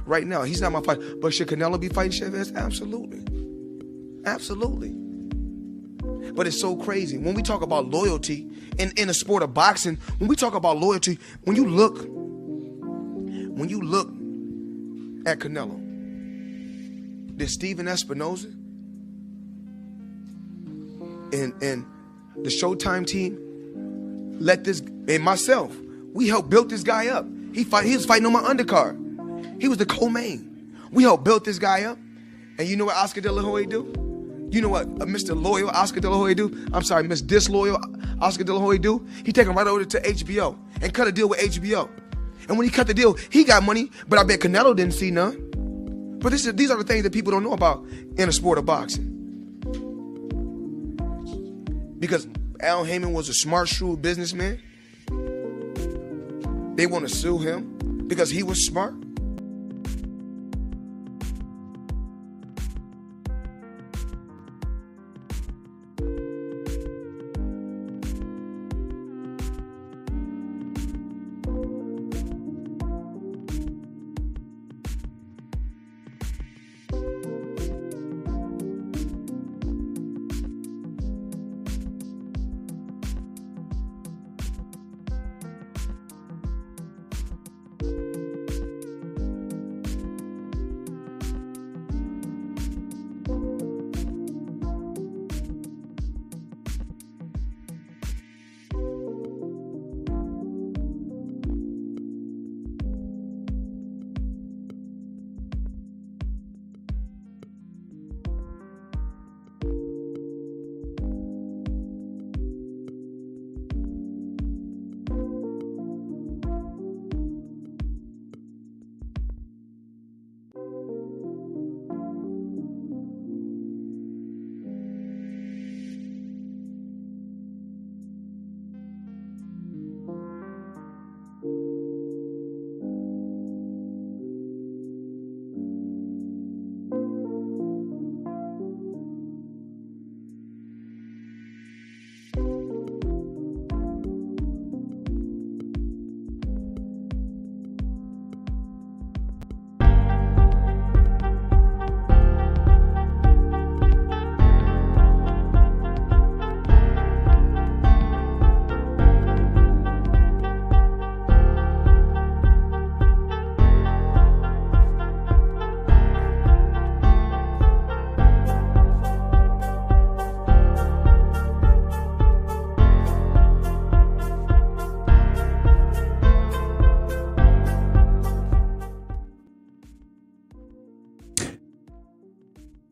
Right now, he's not my fight. But should Canelo be fighting Chavez? Absolutely. Absolutely. But it's so crazy. When we talk about loyalty in a sport of boxing, when we talk about loyalty, when you look at Canelo, there's Steven Espinoza and the Showtime team let this, and myself, we helped build this guy up. He was fighting on my undercard. He was the co-main. We helped build this guy up. And you know what Oscar De La Hoya do? You know what Mr. Loyal Oscar De La Hoya do? I'm sorry, Miss Disloyal Oscar De La Hoya do? He take him right over to HBO and cut a deal with HBO. And when he cut the deal, he got money, but I bet Canelo didn't see none. But these are the things that people don't know about in a sport of boxing. Because Al Heyman was a smart, shrewd businessman. They want to sue him because he was smart.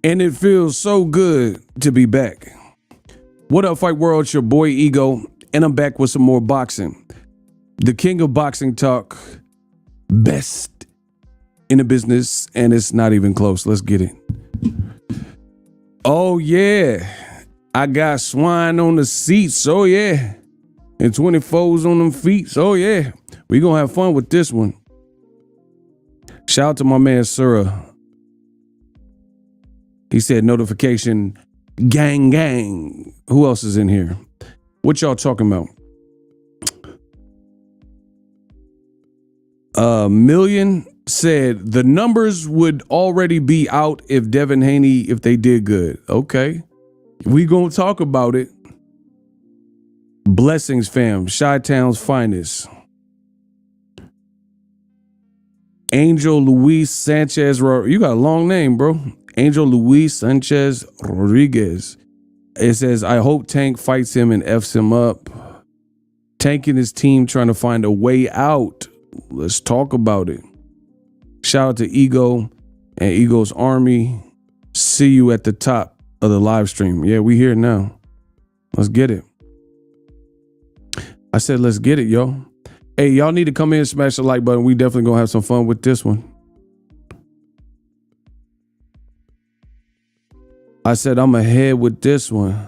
And it feels so good to be back. What up, Fight World? It's your boy Ego, and I'm back with some more boxing. The king of boxing talk, best in the business, and it's not even close. Let's get it. Oh yeah, I got swine on the seats. Oh yeah, and 24s on them feet. Oh yeah, we gonna have fun with this one. Shout out to my man Surah. He said notification, gang, gang. Who else is in here? What y'all talking about? Million said the numbers would already be out if Devin Haney, if they did good. Okay. We gonna talk about it. Blessings, fam. Chi-Town's finest. Angel Luis Sanchez. You got a long name, bro. Angel Luis Sanchez Rodriguez. It says, I hope Tank fights him and F's him up. Tank and his team trying to find a way out. Let's talk about it. Shout out to Ego and Ego's Army. See you at the top of the live stream. Yeah, we here now. Let's get it. I said, let's get it, yo. Hey, y'all need to come in and smash the like button. We definitely gonna have some fun with this one. I said, I'm ahead with this one.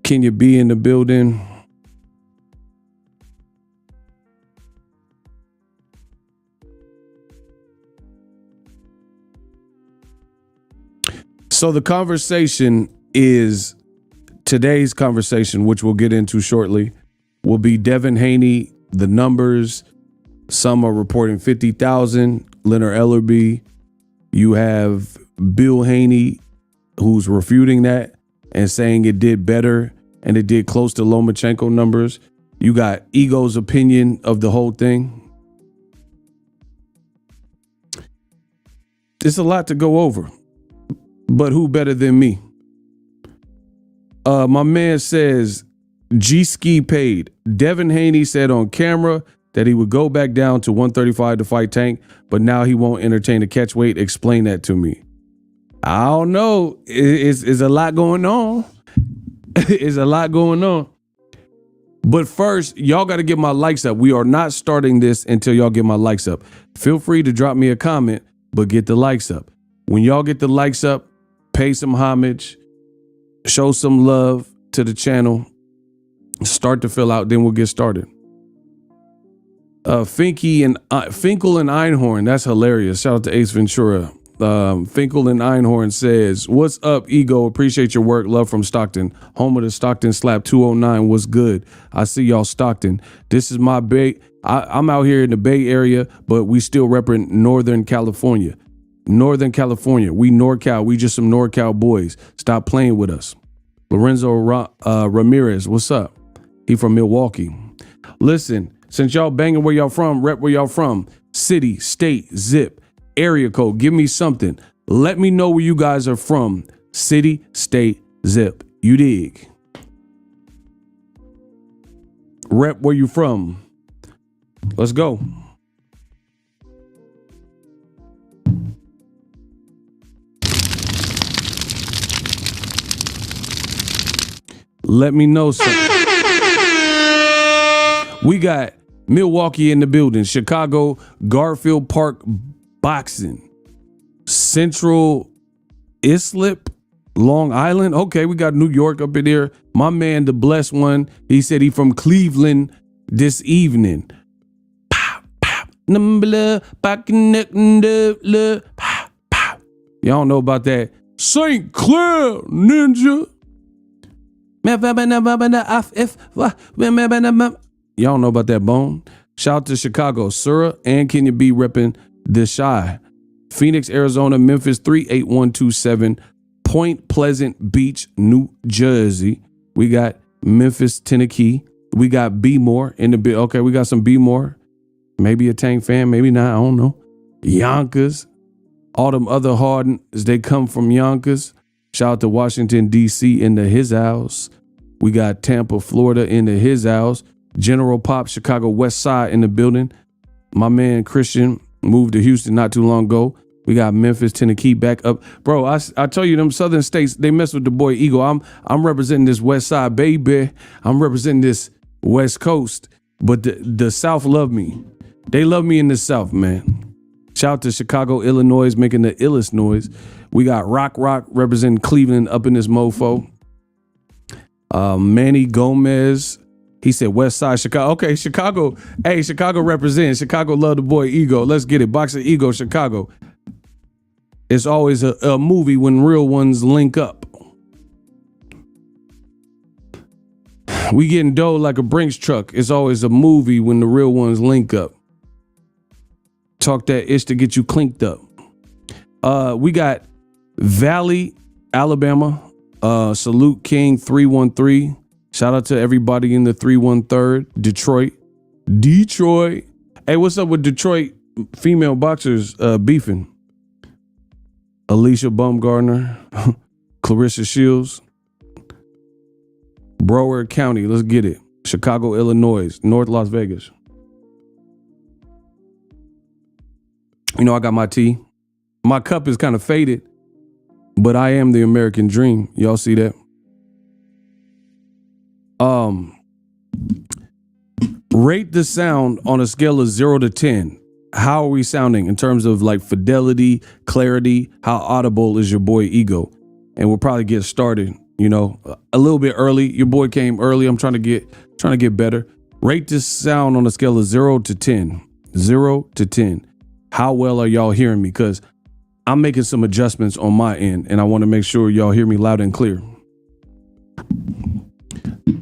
Can you be in the building? So the conversation is, today's conversation, which we'll get into shortly, will be Devin Haney, the numbers. Some are reporting 50,000. Leonard Ellerby. You have Bill Haney, who's refuting that and saying it did better and it did close to Lomachenko numbers. You got Ego's opinion of the whole thing. It's a lot to go over, but who better than me? My man says G-Ski paid. Devin Haney said on camera that he would go back down to 135 to fight Tank, but now he won't entertain a catch weight. Explain that to me. I don't know. It's a lot going on. It's a lot going on. But first, y'all got to get my likes up. We are not starting this until y'all get my likes up. Feel free to drop me a comment, but get the likes up. When y'all get the likes up, pay some homage, show some love to the channel, start to fill out, then we'll get started. Finkel and Einhorn, that's hilarious. Shout out to Ace Ventura. Finkel and Einhorn says, what's up, Ego? Appreciate your work. Love from Stockton. Home of the Stockton Slap 209. What's good? I see y'all Stockton. This is my Bay. I'm out here in the Bay Area, but we still represent Northern California. Northern California. We NorCal. We just some NorCal boys. Stop playing with us. Lorenzo Ramirez, what's up? He from Milwaukee. Listen, since y'all banging where y'all from, rep where y'all from. City, state, zip. Area code, give me something. Let me know where you guys are from. City, state, zip. You dig? Rep where you from. Let's go. Let me know something. We got Milwaukee in the building. Chicago, Garfield Park Boxing, Central Islip, Long Island. Okay, we got New York up in there. My man, the blessed one, he said he from Cleveland this evening. Y'all don't know about that. St. Clair Ninja. Y'all don't know about that bone. Shout out to Chicago, Surah and Kenya B repping the Shy. Phoenix, Arizona, Memphis 38127, Point Pleasant Beach, New Jersey. We got Memphis, Tennessee. We got B More in the bit. Okay, we got some B More. Maybe a Tank fan, maybe not. I don't know. Yonkers. All them other Hardens, they come from Yonkers. Shout out to Washington, D.C. in the his house. We got Tampa, Florida in the his house. General Pop, Chicago West Side in the building. My man Christian moved to Houston not too long ago. We got Memphis, Tennessee back up. Bro, I tell you, them southern states, they mess with the boy Ego. I'm representing this west side, baby. I'm representing this west coast. But the South love me. They love me in the South, man. Shout out to Chicago, Illinois, making the illest noise. We got Rock representing Cleveland up in this mofo. Manny Gomez, he said West Side Chicago. Okay, Chicago. Hey, Chicago represents. Chicago love the boy Ego. Let's get it. Boxing Ego, Chicago. It's always a movie when real ones link up. We getting dough like a Brinks truck. It's always a movie when the real ones link up. Talk that ish to get you clinked up. We got Valley, Alabama. Salute King 313. Shout out to everybody in the 313. Detroit. Hey, what's up with Detroit female boxers beefing? Alicia Baumgartner, Clarissa Shields, Broward County. Let's get it. Chicago, Illinois, North Las Vegas. You know, I got my tea. My cup is kind of faded, but I am the American dream. Y'all see that? Rate the sound on a scale of 0 to 10. How are we sounding in terms of like fidelity, clarity? How audible is your boy Ego? And we'll probably get started, you know, a little bit early. Your boy came early. I'm trying to get better. Rate this sound on a scale of 0 to 10. 0 to 10. How well are y'all hearing me? Because I'm making some adjustments on my end, and I want to make sure y'all hear me loud and clear.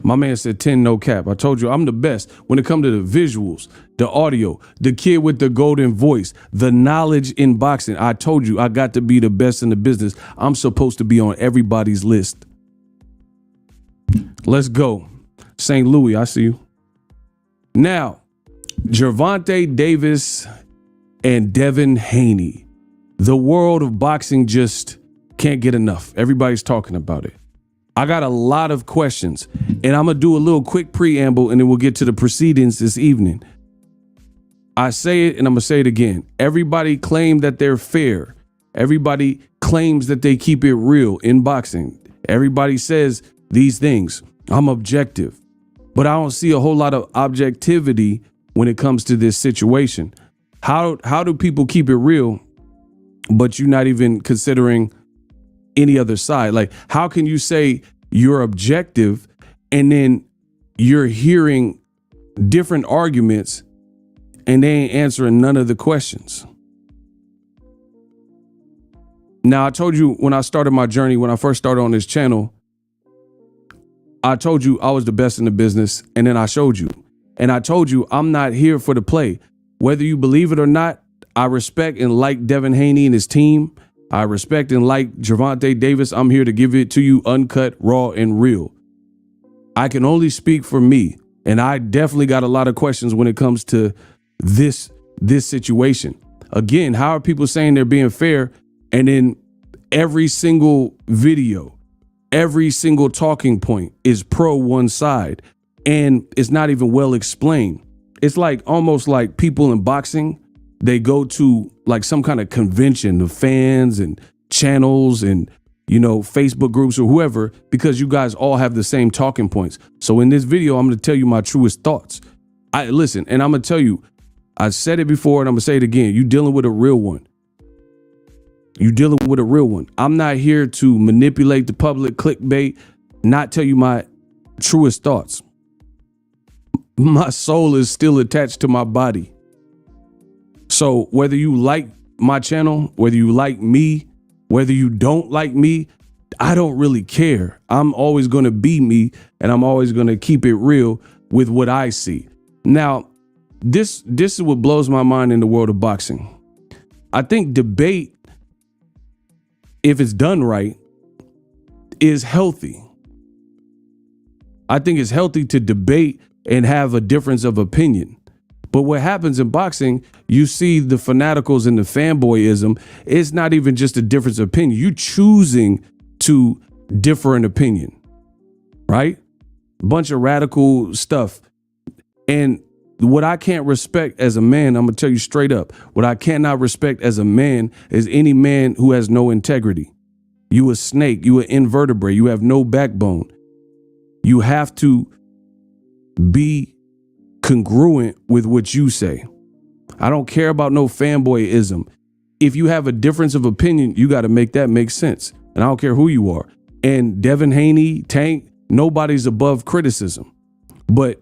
My man said 10, no cap. I told you I'm the best when it comes to the visuals, the audio, the kid with the golden voice, the knowledge in boxing. I told you I got to be the best in the business. I'm supposed to be on everybody's list. Let's go. St. Louis, I see you. Now, Gervonta Davis and Devin Haney. The world of boxing just can't get enough. Everybody's talking about it. I got a lot of questions, and I'm going to do a little quick preamble, and then we'll get to the proceedings this evening. I say it, and I'm going to say it again. Everybody claims that they're fair. Everybody claims that they keep it real in boxing. Everybody says these things. I'm objective, but I don't see a whole lot of objectivity when it comes to this situation. How do people keep it real, but you're not even considering any other side? Like, how can you say you're objective and then you're hearing different arguments and they ain't answering none of the questions? Now, I told you when I started my journey, when I first started on this channel, I told you I was the best in the business, and then I showed you. And I told you I'm not here for the play. Whether you believe it or not, I respect and like Devin Haney and his team. I respect and like Gervonta Davis. I'm here to give it to you uncut, raw, and real. I can only speak for me, and I definitely got a lot of questions when it comes to this situation. Again, how are people saying they're being fair, and then every single video, every single talking point is pro one side, and it's not even well explained? It's like almost like people in boxing, they go to like some kind of convention of fans and channels and, you know, Facebook groups or whoever, because you guys all have the same talking points. So in this video, I'm going to tell you my truest thoughts. Listen, and I'm going to tell you, I said it before and I'm going to say it again. You dealing with a real one. You dealing with a real one. I'm not here to manipulate the public, clickbait, not tell you my truest thoughts. My soul is still attached to my body. So whether you like my channel, whether you like me, whether you don't like me, I don't really care. I'm always going to be me, and I'm always going to keep it real with what I see. Now, this is what blows my mind in the world of boxing. I think debate, if it's done right, is healthy. I think it's healthy to debate and have a difference of opinion. But what happens in boxing, you see the fanaticals and the fanboyism. It's not even just a difference of opinion. You choosing to differ in opinion, right? Bunch of radical stuff. And what I can't respect as a man, I'm gonna tell you straight up, what I cannot respect as a man is any man who has no integrity. You a snake, you an invertebrate, you have no backbone. You have to be congruent with what you say. I don't care about no fanboyism. If you have a difference of opinion, you got to make that make sense. And I don't care who you are. And Devin Haney, Tank, nobody's above criticism. But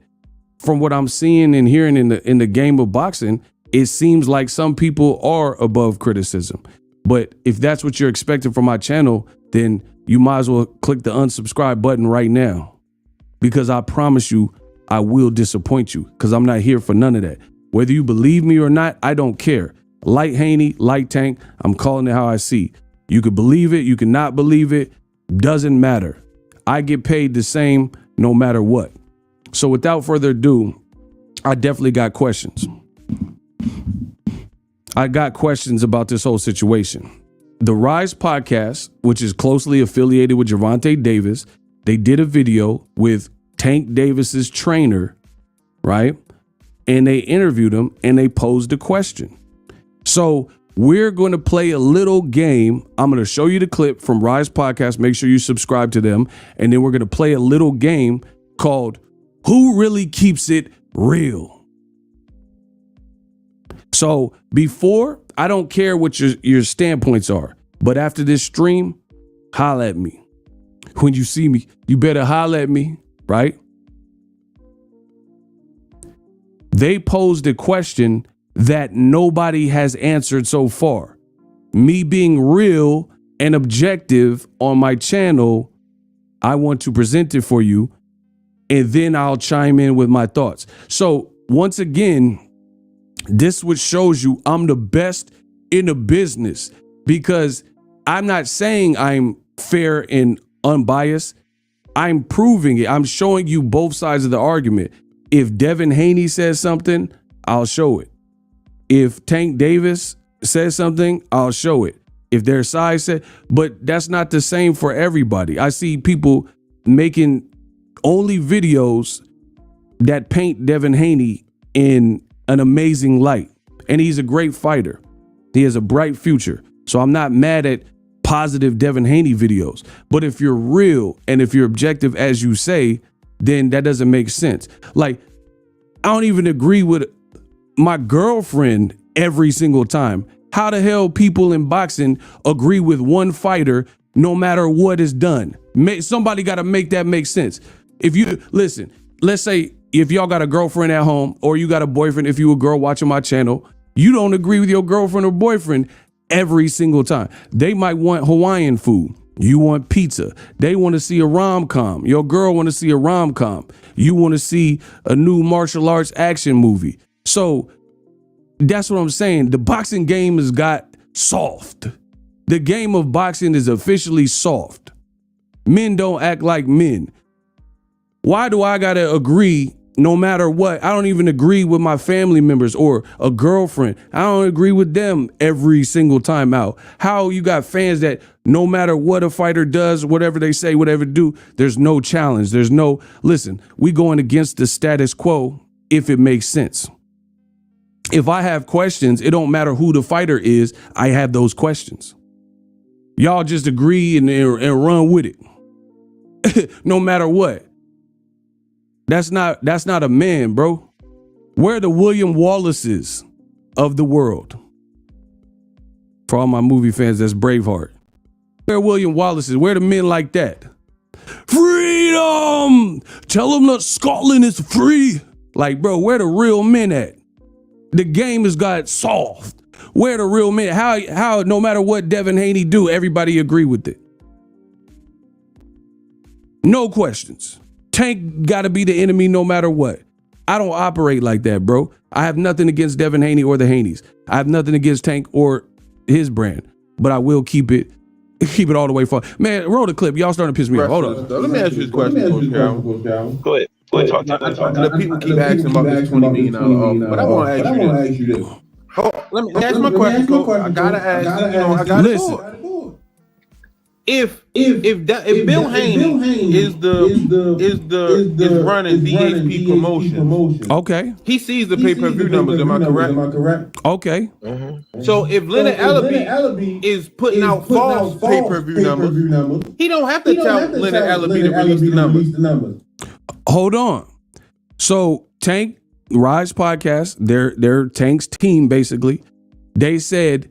from what I'm seeing and hearing in the game of boxing, it seems like some people are above criticism. But if that's what you're expecting from my channel, then you might as well click the unsubscribe button right now, because I promise you, I will disappoint you, because I'm not here for none of that. Whether you believe me or not, I don't care. Like Haney, like Tank, I'm calling it how I see. You could believe it, you can not believe it, doesn't matter. I get paid the same no matter what. So without further ado, I definitely got questions. I got questions about this whole situation. The Rise podcast, which is closely affiliated with Gervonta Davis, they did a video with Tank Davis's trainer, right? And they interviewed him and they posed a question. So we're going to play a little game. I'm going to show you the clip from Rise podcast. Make sure you subscribe to them. And then we're going to play a little game called Who Really Keeps It Real? So before, I don't care what your standpoints are, but after this stream, holla at me. When you see me, you better holla at me, right? They posed a question that nobody has answered so far. Me being real and objective on my channel, I want to present it for you, and then I'll chime in with my thoughts. So once again, this which shows you I'm the best in the business, because I'm not saying I'm fair and unbiased. I'm proving it. I'm showing you both sides of the argument. If Devin Haney says something, I'll show it. If Tank Davis says something, I'll show it. If their side said, but that's not the same for everybody. I see people making only videos that paint Devin Haney in an amazing light. And he's a great fighter. He has a bright future. So I'm not mad at positive Devin Haney videos. But if you're real and if you're objective as you say, then that doesn't make sense. Like, I don't even agree with my girlfriend every single time. How the hell people in boxing agree with one fighter no matter what is done? Somebody got to make that make sense. If you listen, let's say if y'all got a girlfriend at home or you got a boyfriend, if you a girl watching my channel, you don't agree with your girlfriend or boyfriend every single time. They might want Hawaiian food. You want pizza. They want to see a rom-com. Your girl want to see a rom-com. You want to see a new martial arts action movie. So that's what I'm saying. The boxing game has got soft. The game of boxing is officially soft. Men don't act like men. Why do I got to agree no matter what? I don't even agree with my family members or a girlfriend. I don't agree with them every single time out. How you got fans that no matter what a fighter does, whatever they say, whatever do, there's no challenge. There's no, listen, we going against the status quo if it makes sense. If I have questions, it don't matter who the fighter is. I have those questions. Y'all just agree and run with it. No matter what. That's not a man, bro. Where are the William Wallaces of the world? For all my movie fans, that's Braveheart. Where are William Wallaces? Where are the men like that? Freedom! Tell them that Scotland is free. Like, bro, where the real men at? The game has got soft. Where the real men? How no matter what Devin Haney do, everybody agree with it. No questions. Tank got to be the enemy no matter what. I don't operate like that, bro. I have nothing against Devin Haney or the Haneys. I have nothing against Tank or his brand, but I will keep it all the way far. Man, roll the clip. Y'all starting to piss me off. Hold on. Let me ask you this question, Go ahead. Talk to The people keep asking about this $20 million, but I want to ask you this. Let me ask my question, Coach. I gotta ask you. I gotta listen. If Bill Haney is running DHP promotions, Okay. he sees the pay-per-view numbers. Am I correct? Okay. So if Leonard Ellaby is putting out false pay-per-view numbers, he don't have to tell Leonard Ellaby to release the numbers. Hold on. So Tank Rise Podcast, their Tank's team basically, they said,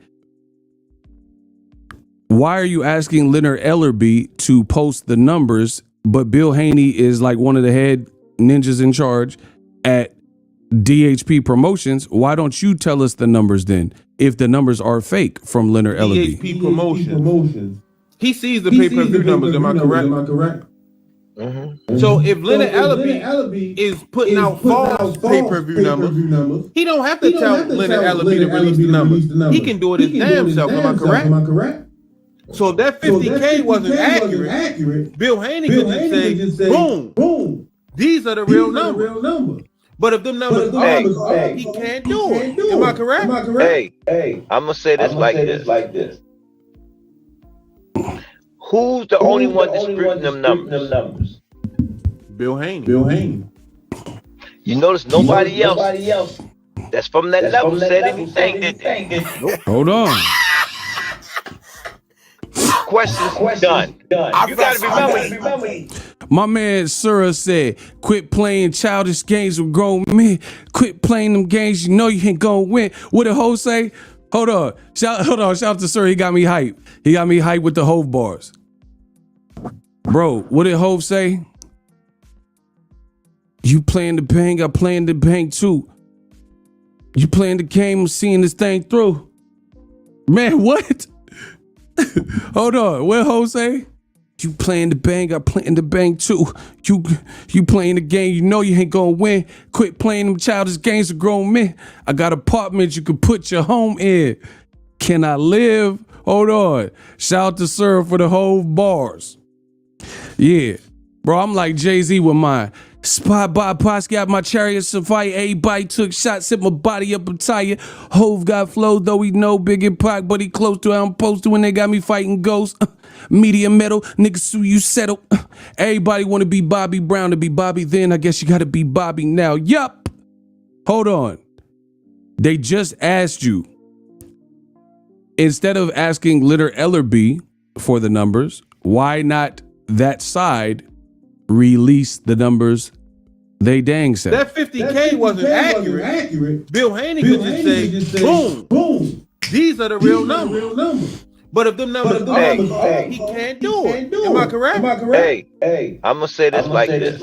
why are you asking Leonard Ellerby to post the numbers, but Bill Haney is like one of the head ninjas in charge at DHP Promotions? Why don't you tell us the numbers then, if the numbers are fake from Leonard Ellerby? DHP Promotions. He sees the pay-per-view numbers. Am I correct? So if Leonard Ellaby is putting out false pay-per-view numbers, he don't have to tell Leonard Ellaby to release the numbers. He can do it his damn self. Am I correct? So if that 50K wasn't accurate, Bill Haney could just say, boom, these are the real numbers. But if them numbers are, he can't do it. Am I correct? Hey, I'm gonna say this like this. Who's the only one disputing them numbers? Bill Haney. You notice nobody else that's from that level said anything, did they? Hold on. Questions done. You gotta remember. My man Sura said, quit playing childish games with grown men. Quit playing them games you know you ain't gonna win. What did Ho say? Hold on. Shout out to Sura. He got me hyped. He got me hyped with the Hove bars. Bro, what did Hove say? You playing the bang, I playing the bang too. You playing the game, I'm seeing this thing through. Man, what? Hold on, what Ho say? You playing the bang, I playing the bang too. You playing the game, you know you ain't gonna win. Quit playing them childish games with grown men. I got apartments you can put your home in. Can I live? Hold on. Shout out to Sir for the whole bars. Yeah, bro, I'm like Jay-Z with mine. Spy by Pots got my chariots to fight. Everybody took shots, hit my body up, I'm tired. Hove got flow, though he know big and Pac, but he close to how I'm supposed to when they got me fighting ghosts. Media metal, niggas sue you settle. Everybody wanna be Bobby Brown. To be Bobby then, I guess you gotta be Bobby now. Yup. Hold on. They just asked you, instead of asking Litter Ellerby for the numbers, why not that side release the numbers they dang said? That 50K wasn't accurate. Bill Haney could just say, boom, these are the real numbers. But if them numbers are, he can't do it. Am I correct? Hey, I'm gonna say this like this.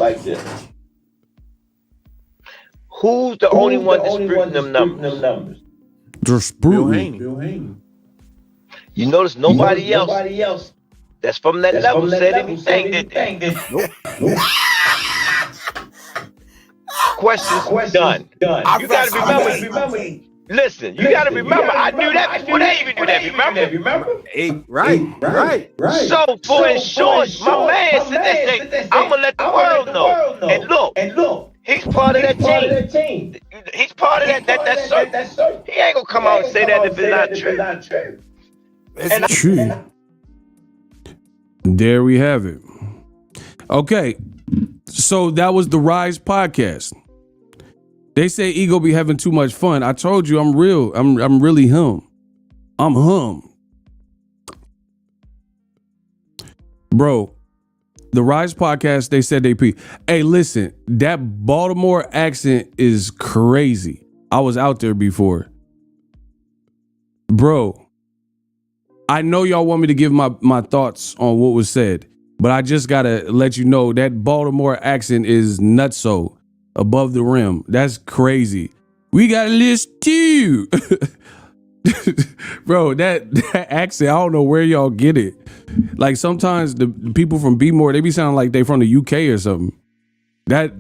Who's the only one disputing them numbers? Bill Haney. You notice nobody else that's from that level said anything, did they? Nope. Questions done. You gotta remember. Listen, you gotta remember, I knew that before they even knew that, remember? Hey, right. So, for insurance, my man said that thing, I'm gonna let the world know. And look, he's part of that team. He's part of that circle. He ain't gonna come out and say that if it's not true. It's true. There we have it. Okay, so that was the Rise podcast. They say Ego be having too much fun. I told you I'm real. I'm really him. I'm him. Bro, the Rise podcast, they said they pee. Hey, listen, that Baltimore accent is crazy. I was out there before. Bro, I know y'all want me to give my thoughts on what was said, but I just gotta let you know that Baltimore accent is nutso. Above the rim. That's crazy. We got a list too. Bro, that accent, I don't know where y'all get it. Like sometimes the people from B-More, they be sounding like they from the UK or something. That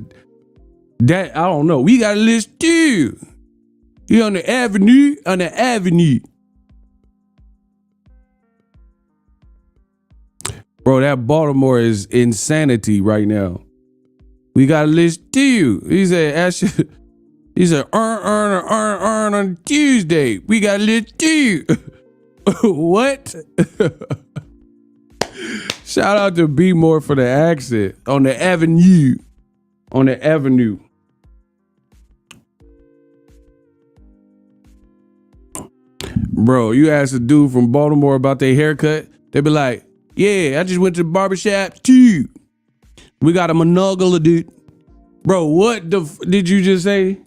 I don't know. We got a list too. You on the avenue. Bro, that Baltimore is insanity right now. We got a list to you. He said, earn on Tuesday. We got a list to you. What? Shout out to B More for the accent on the avenue. On the avenue. Bro, you ask a dude from Baltimore about their haircut, they be like, yeah, I just went to the barbershop too. We got a monogala, dude. Bro, what did you just say?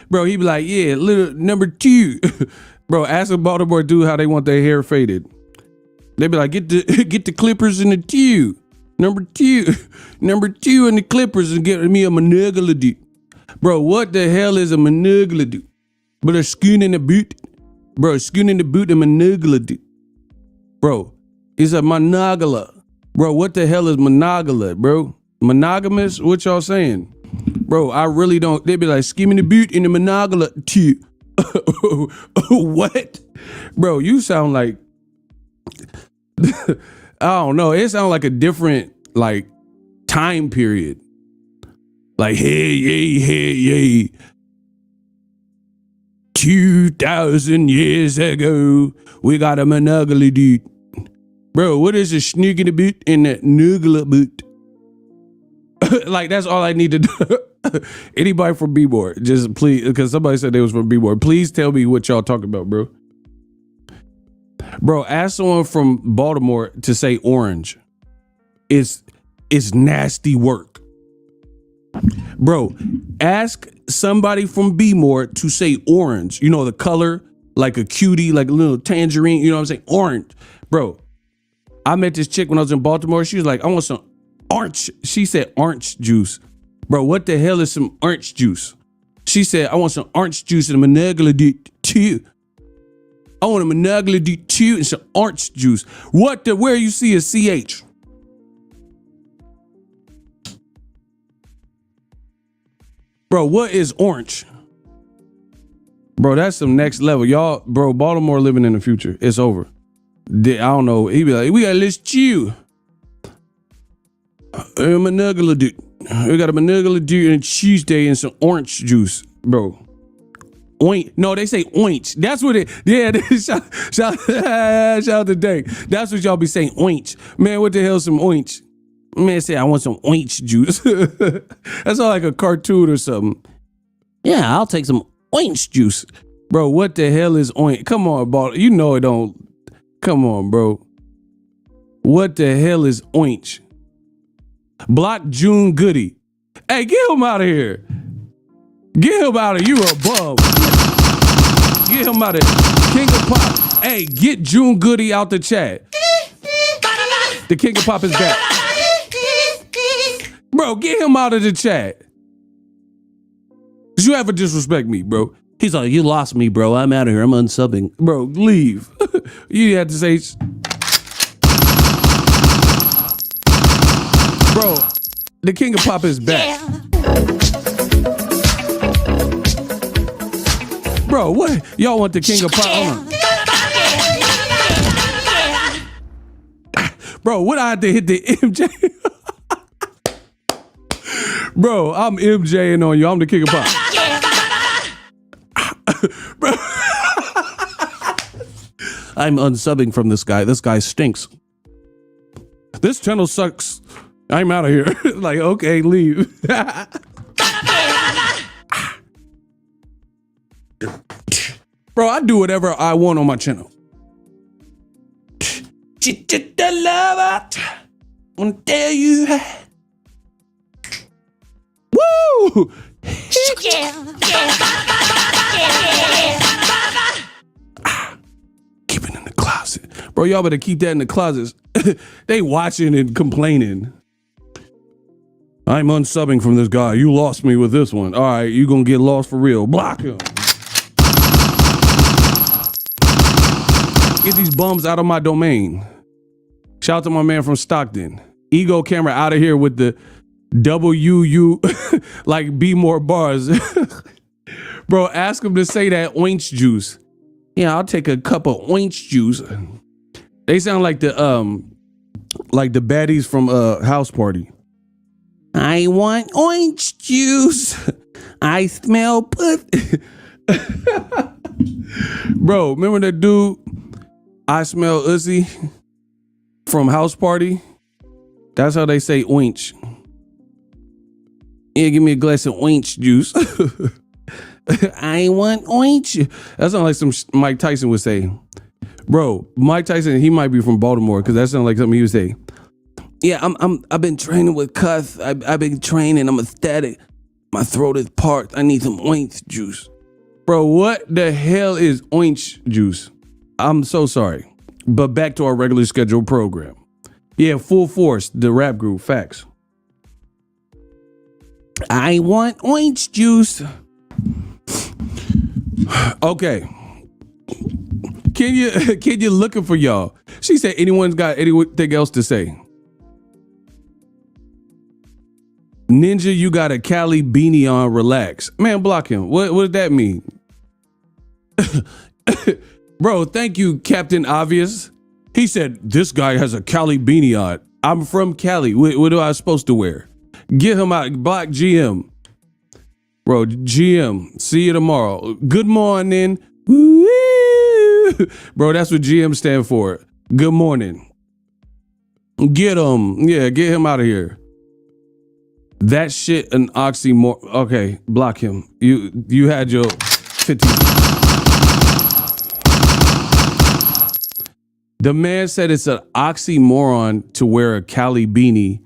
Bro, he be like, yeah, little number 2. Bro, ask a Baltimore dude how they want their hair faded. They be like, get the clippers in the 2. Number 2 in the clippers and get me a monogala, dude. Bro, what the hell is a monogala, dude? But a skin in the boot. Bro, skin in the boot and monogala, dude. Bro, it's a monogala. Bro, what the hell is monogala, bro? Monogamous? What y'all saying? Bro, I really don't. They be like, skin in the boot and the monogala, too. What? Bro, you sound like, I don't know. It sounds like a different, like, time period. Like, hey. 2,000 years ago, we got a monogamy dude. Bro, what is a sneak in the boot and that nugula boot? Like, that's all I need to do. Anybody from B-Board, just please, because somebody said they was from B-Board. Please tell me what y'all talking about, bro. Bro, ask someone from Baltimore to say orange. It's nasty work. Bro, ask somebody from B-More to say orange. You know, the color, like a cutie, like a little tangerine. You know what I'm saying? Orange. Bro, I met this chick when I was in Baltimore. She was like, I want some orange. She said orange juice. Bro, what the hell is some orange juice? She said, I want some orange juice and a monogala too. I want a monogala too and some orange juice. Where you see a CH? Bro, what is orange? Bro, that's some next level. Y'all, bro, Baltimore living in the future. It's over. I don't know. He be like, we got let's chew. Monogala dude. We got a monogala dude and Tuesday and some orange juice, bro. Oint. No, they say oint. That's what it. Yeah, shout out to Dave. That's what y'all be saying. Oint. Man, what the hell some oint? Man, say I want some orange juice. That's all like a cartoon or something. Yeah, I'll take some orange juice. Bro, what the hell is orange? Come on, ball. You know it don't. Come on, bro. What the hell is orange? Block June Goody. Hey, get him out of here. Get him out of here. You a bum. Get him out of here. King of Pop. Hey, get June Goody out the chat. The King of Pop is back. Bro, get him out of the chat. Did you ever disrespect me, bro? He's like, you lost me, bro. I'm out of here. I'm unsubbing. Bro, leave. You had to say... Bro, the King of Pop is back. Yeah. Bro, what? Y'all want the King of Pop? Bro, what I had to hit the MJ? Bro, I'm MJing on you. I'm the King of Pop. Bro. I'm unsubbing from this guy. This guy stinks. This channel sucks. I'm out of here. Like, okay, leave. Bro, I do whatever I want on my channel. Wanna tell you. Woo! Keep it in the closet. Bro, y'all better keep that in the closet. They watching and complaining. I'm unsubbing from this guy. You lost me with this one. All right, you gonna get lost for real. Block him. Get these bums out of my domain. Shout out to my man from Stockton. Ego camera out of here with the WU, like be more bars. Bro, ask him to say that orange juice. Yeah, I'll take a cup of orange juice. They sound like the baddies from House Party. I want orange juice. I smell pussy. Bro, remember that dude? I smell ussy. from House Party. That's how they say oinch. Yeah, give me a glass of oinch juice. I ain't want oinch. That sounds like some Mike Tyson would say. Bro, Mike Tyson, he might be from Baltimore because that sounds like something he would say. Yeah, I've been training with Cuss. I've been training. I'm ecstatic. My throat is parched. I need some oinch juice. Bro, what the hell is oinch juice? I'm so sorry. But back to our regularly scheduled program. Yeah, Full Force, the rap group, facts. I want orange juice. Okay. Can you looking for y'all? She said anyone's got anything else to say. Ninja, you got a Cali beanie on, relax. Man, block him. What does that mean? Bro, thank you, Captain Obvious. He said, this guy has a Cali beanie on. I'm from Cali. What am I supposed to wear? Get him out. Block GM. Bro, GM, see you tomorrow. Good morning. Woo! Bro, that's what GM stand for. Good morning. Get him. Yeah, get him out of here. That shit an oxymoron. Okay, block him. You had your 15. The man said it's an oxymoron to wear a Cali beanie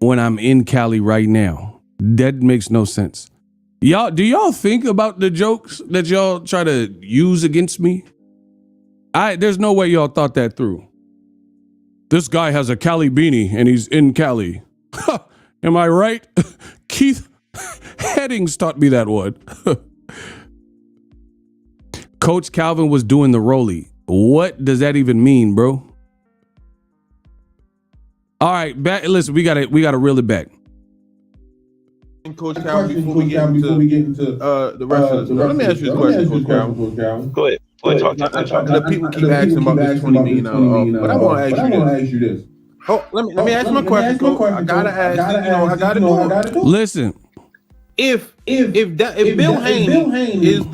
when I'm in Cali right now. That makes no sense. Do y'all think about the jokes that y'all try to use against me? There's no way y'all thought that through. This guy has a Cali beanie and he's in Cali. Am I right? Keith Headings taught me that one. Coach Calvin was doing the rollie. What does that even mean, bro? All right, back. Listen, we gotta reel it back. Coach Calvin, before we get into the rest of the let me ask you a question, Coach Calvin. Go ahead. The people keep asking about this $20 million, but I want to ask you this. Oh, let me ask my question, Coach. I gotta ask. I gotta do it. Listen, if Bill Haney is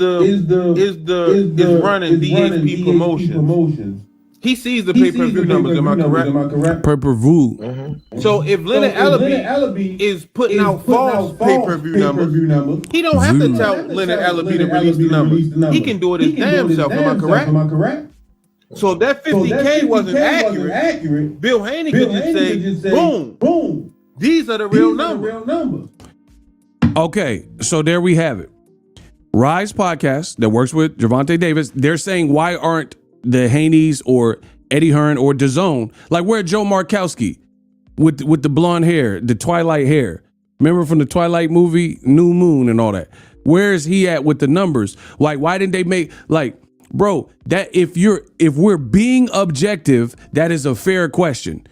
running DHP promotions, he sees the pay-per-view numbers. Am I correct? Pay-per-view. Mm-hmm. So if Leonard Ellaby is putting out false pay-per-view numbers, he don't have to tell Leonard Ellaby to release the numbers. He can do it his damn self. Am I correct? So if that 50K wasn't accurate, Bill Haney could just say, boom, these are the real numbers. Okay, so there we have it. Rise Podcast that works with Gervonta Davis, they're saying why aren't the Haneys or Eddie Hearn or DAZN, like where Joe Markowski with the blonde hair, the Twilight hair. Remember from the Twilight movie, New Moon and all that. Where is he at with the numbers? Like, why didn't they make, like, bro, that if we're being objective, that is a fair question.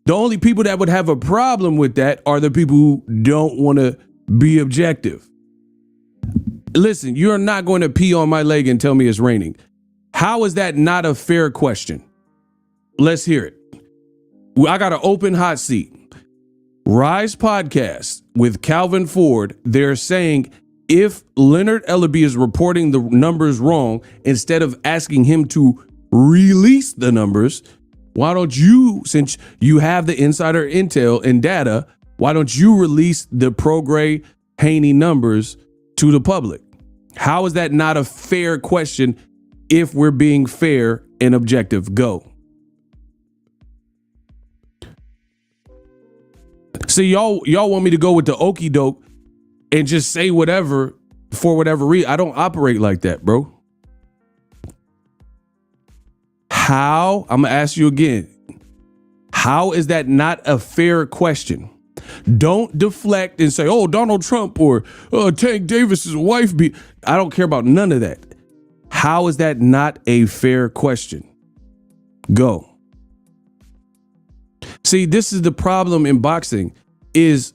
The only people that would have a problem with that are the people who don't want to be objective. Listen, you're not going to pee on my leg and tell me it's raining. How is that not a fair question? Let's hear it. I got an open hot seat. Rise Podcast with Calvin Ford, they're saying if Leonard Ellaby is reporting the numbers wrong, instead of asking him to release the numbers, why don't you, since you have the insider intel and data, why don't you release the Prograis Haney numbers to the public? How is that not a fair question if we're being fair and objective? Go. See, y'all want me to go with the okie doke and just say whatever for whatever reason. I don't operate like that, bro. How? I'm gonna ask you again. How is that not a fair question? Don't deflect and say, oh, Donald Trump or Tank Davis's wife beat. I don't care about none of that. How is that not a fair question? Go. See, this is the problem in boxing is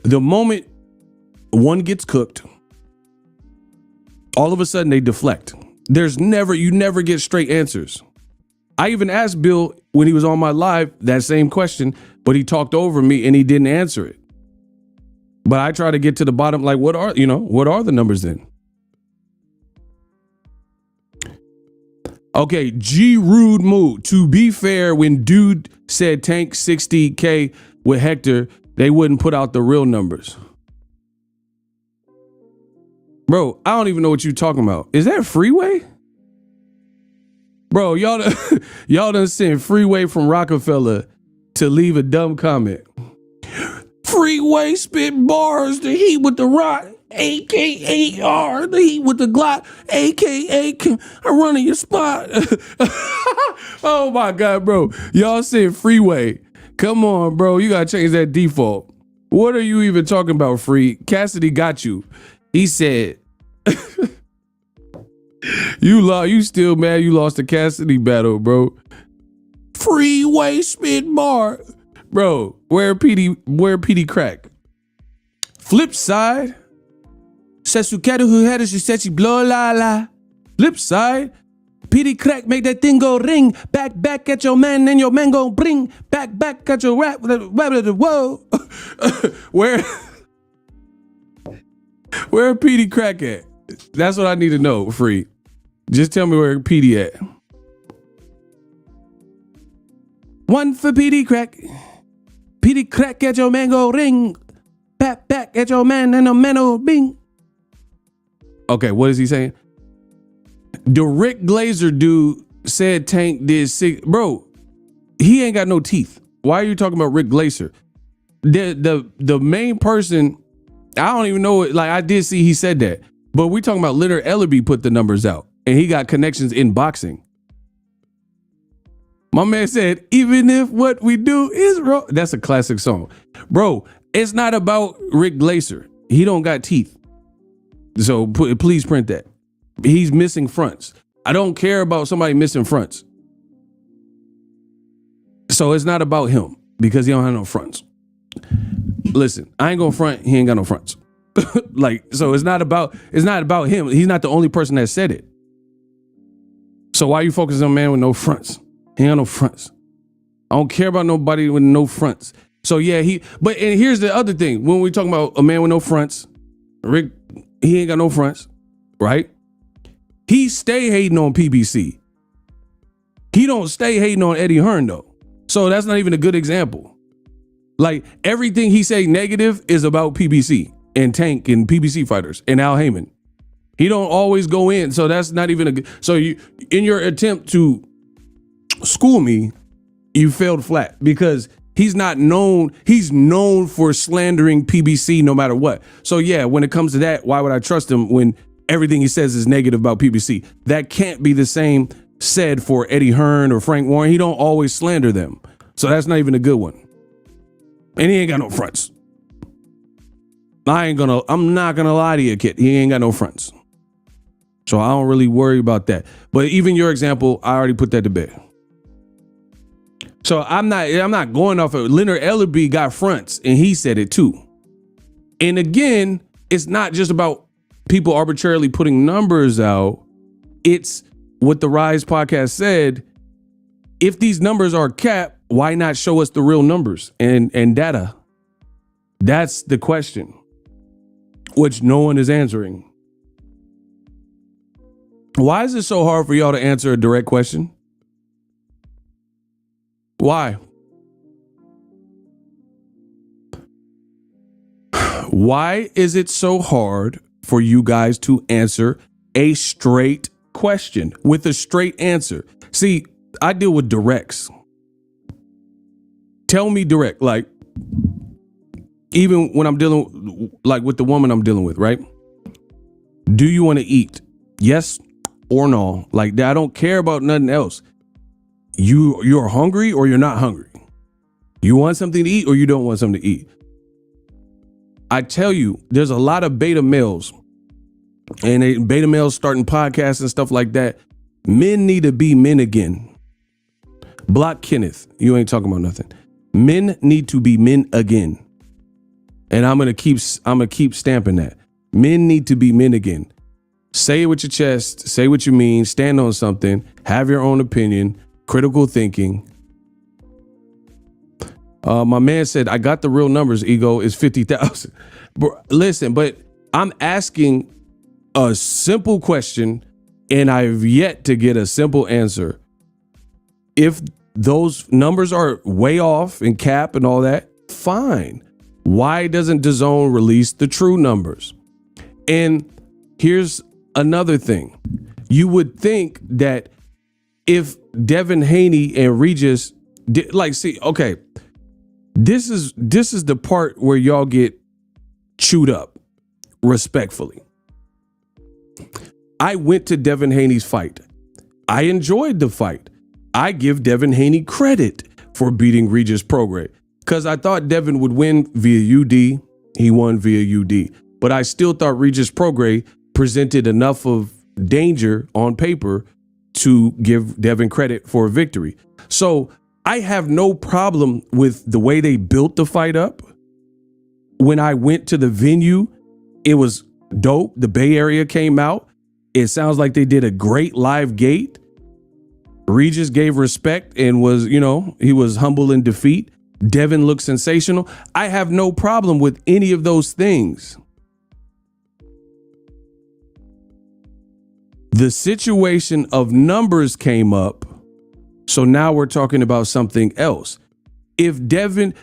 the moment one gets cooked, all of a sudden they deflect. You never get straight answers. I even asked Bill when he was on my live that same question, but he talked over me and he didn't answer it. But I try to get to the bottom, like, what are the numbers then? Okay, G Rude Mood. To be fair, when dude said tank 60K with Hector, they wouldn't put out the real numbers. Bro, I don't even know what you're talking about. Is that Freeway? Bro, y'all done sent Freeway from Rockefeller to leave a dumb comment. Freeway spit bars, the heat with the rock, AKA the heat with the Glock, AKA I'm running your spot. Oh my God, bro. Y'all said Freeway. Come on, bro. You gotta change that default. What are you even talking about, Free? Cassidy got you. He said, you still mad you lost the Cassidy battle, bro. Freeway spit bar. Bro, where PD crack? Flip side. Sasuke who had it, she said she blow la la. Flip side. PD crack make that thing go ring. Back at your man and your man go bring. Back at your rap. Whoa. Where PD crack at? That's what I need to know, Free. Just tell me where PD at. One for PD crack. PD crack at your man go ring. Back at your man and a man go bing. Okay, what is he saying? The Rick Glazer dude said Tank did 6. Bro, he ain't got no teeth. Why are you talking about Rick Glazer? The main person, I don't even know it. Like, I did see he said that. But we talking about Leonard Ellerby put the numbers out. And he got connections in boxing. My man said, even if what we do is wrong. That's a classic song. Bro, it's not about Rick Glazer. He don't got teeth. So please print that. He's missing fronts. I don't care about somebody missing fronts. So it's not about him because he don't have no fronts. Listen, I ain't gonna front. He ain't got no fronts. Like, so it's not about him. He's not the only person that said it. So why are you focusing on a man with no fronts? He ain't got no fronts. I don't care about nobody with no fronts. So yeah, and here's the other thing. When we talking about a man with no fronts, Rick, he ain't got no fronts, right? He stay hating on PBC. He don't stay hating on Eddie Hearn though. So that's not even a good example. Like, everything he say negative is about PBC and Tank and PBC fighters and Al Heyman. He don't always go in. So that's not even a good. So you, in your attempt to school me, you failed flat because he's known for slandering PBC no matter what. So yeah, when it comes to that, why would I trust him when everything he says is negative about PBC? That can't be the same said for Eddie Hearn or Frank Warren. He don't always slander them. So that's not even a good one. And he ain't got no fronts. I'm not gonna lie to you, kid. He ain't got no fronts. So I don't really worry about that. But even your example, I already put that to bed. So I'm not going off of Leonard Ellerby got fronts and he said it too. And again, it's not just about people arbitrarily putting numbers out. It's what the Rise podcast said. If these numbers are capped, why not show us the real numbers and data? That's the question, which no one is answering. Why is it so hard for y'all to answer a direct question? Why? Why is it so hard for you guys to answer a straight question with a straight answer? See, I deal with directs. Tell me direct, like, even when I'm dealing like with the woman I'm dealing with, right? Do you want to eat? Yes or no? Like, I don't care about nothing else. You're hungry or you're not hungry. You want something to eat or you don't want something to eat. I tell you, there's a lot of beta males and beta males starting podcasts and stuff like that. Men need to be men again. Block Kenneth. You ain't talking about nothing. Men need to be men again. And I'm gonna keep stamping that. Men need to be men again. Say it with your chest, say what you mean, stand on something, have your own opinion, critical thinking. My man said, I got the real numbers, Ego, is 50,000. Listen, but I'm asking a simple question And I've yet to get a simple answer. If those numbers are way off and cap and all that, fine. Why doesn't DAZN release the true numbers? And here's another thing. You would think that if Devin Haney and Regis did, okay, this is the part where y'all get chewed up, respectfully. I went to Devin Haney's fight. I enjoyed the fight. I give Devin Haney credit for beating Regis Prograis because I thought Devin would win via UD. He won via UD. But I still thought Regis Prograis presented enough of danger on paper to give Devin credit for a victory. So I have no problem with the way they built the fight up. When I went to the venue, it was dope. The Bay Area came out. It sounds like they did a great live gate. Regis gave respect and was, he was humble in defeat. Devin looked sensational. I have no problem with any of those things. The situation of numbers came up. So now we're talking about something else. If Devin,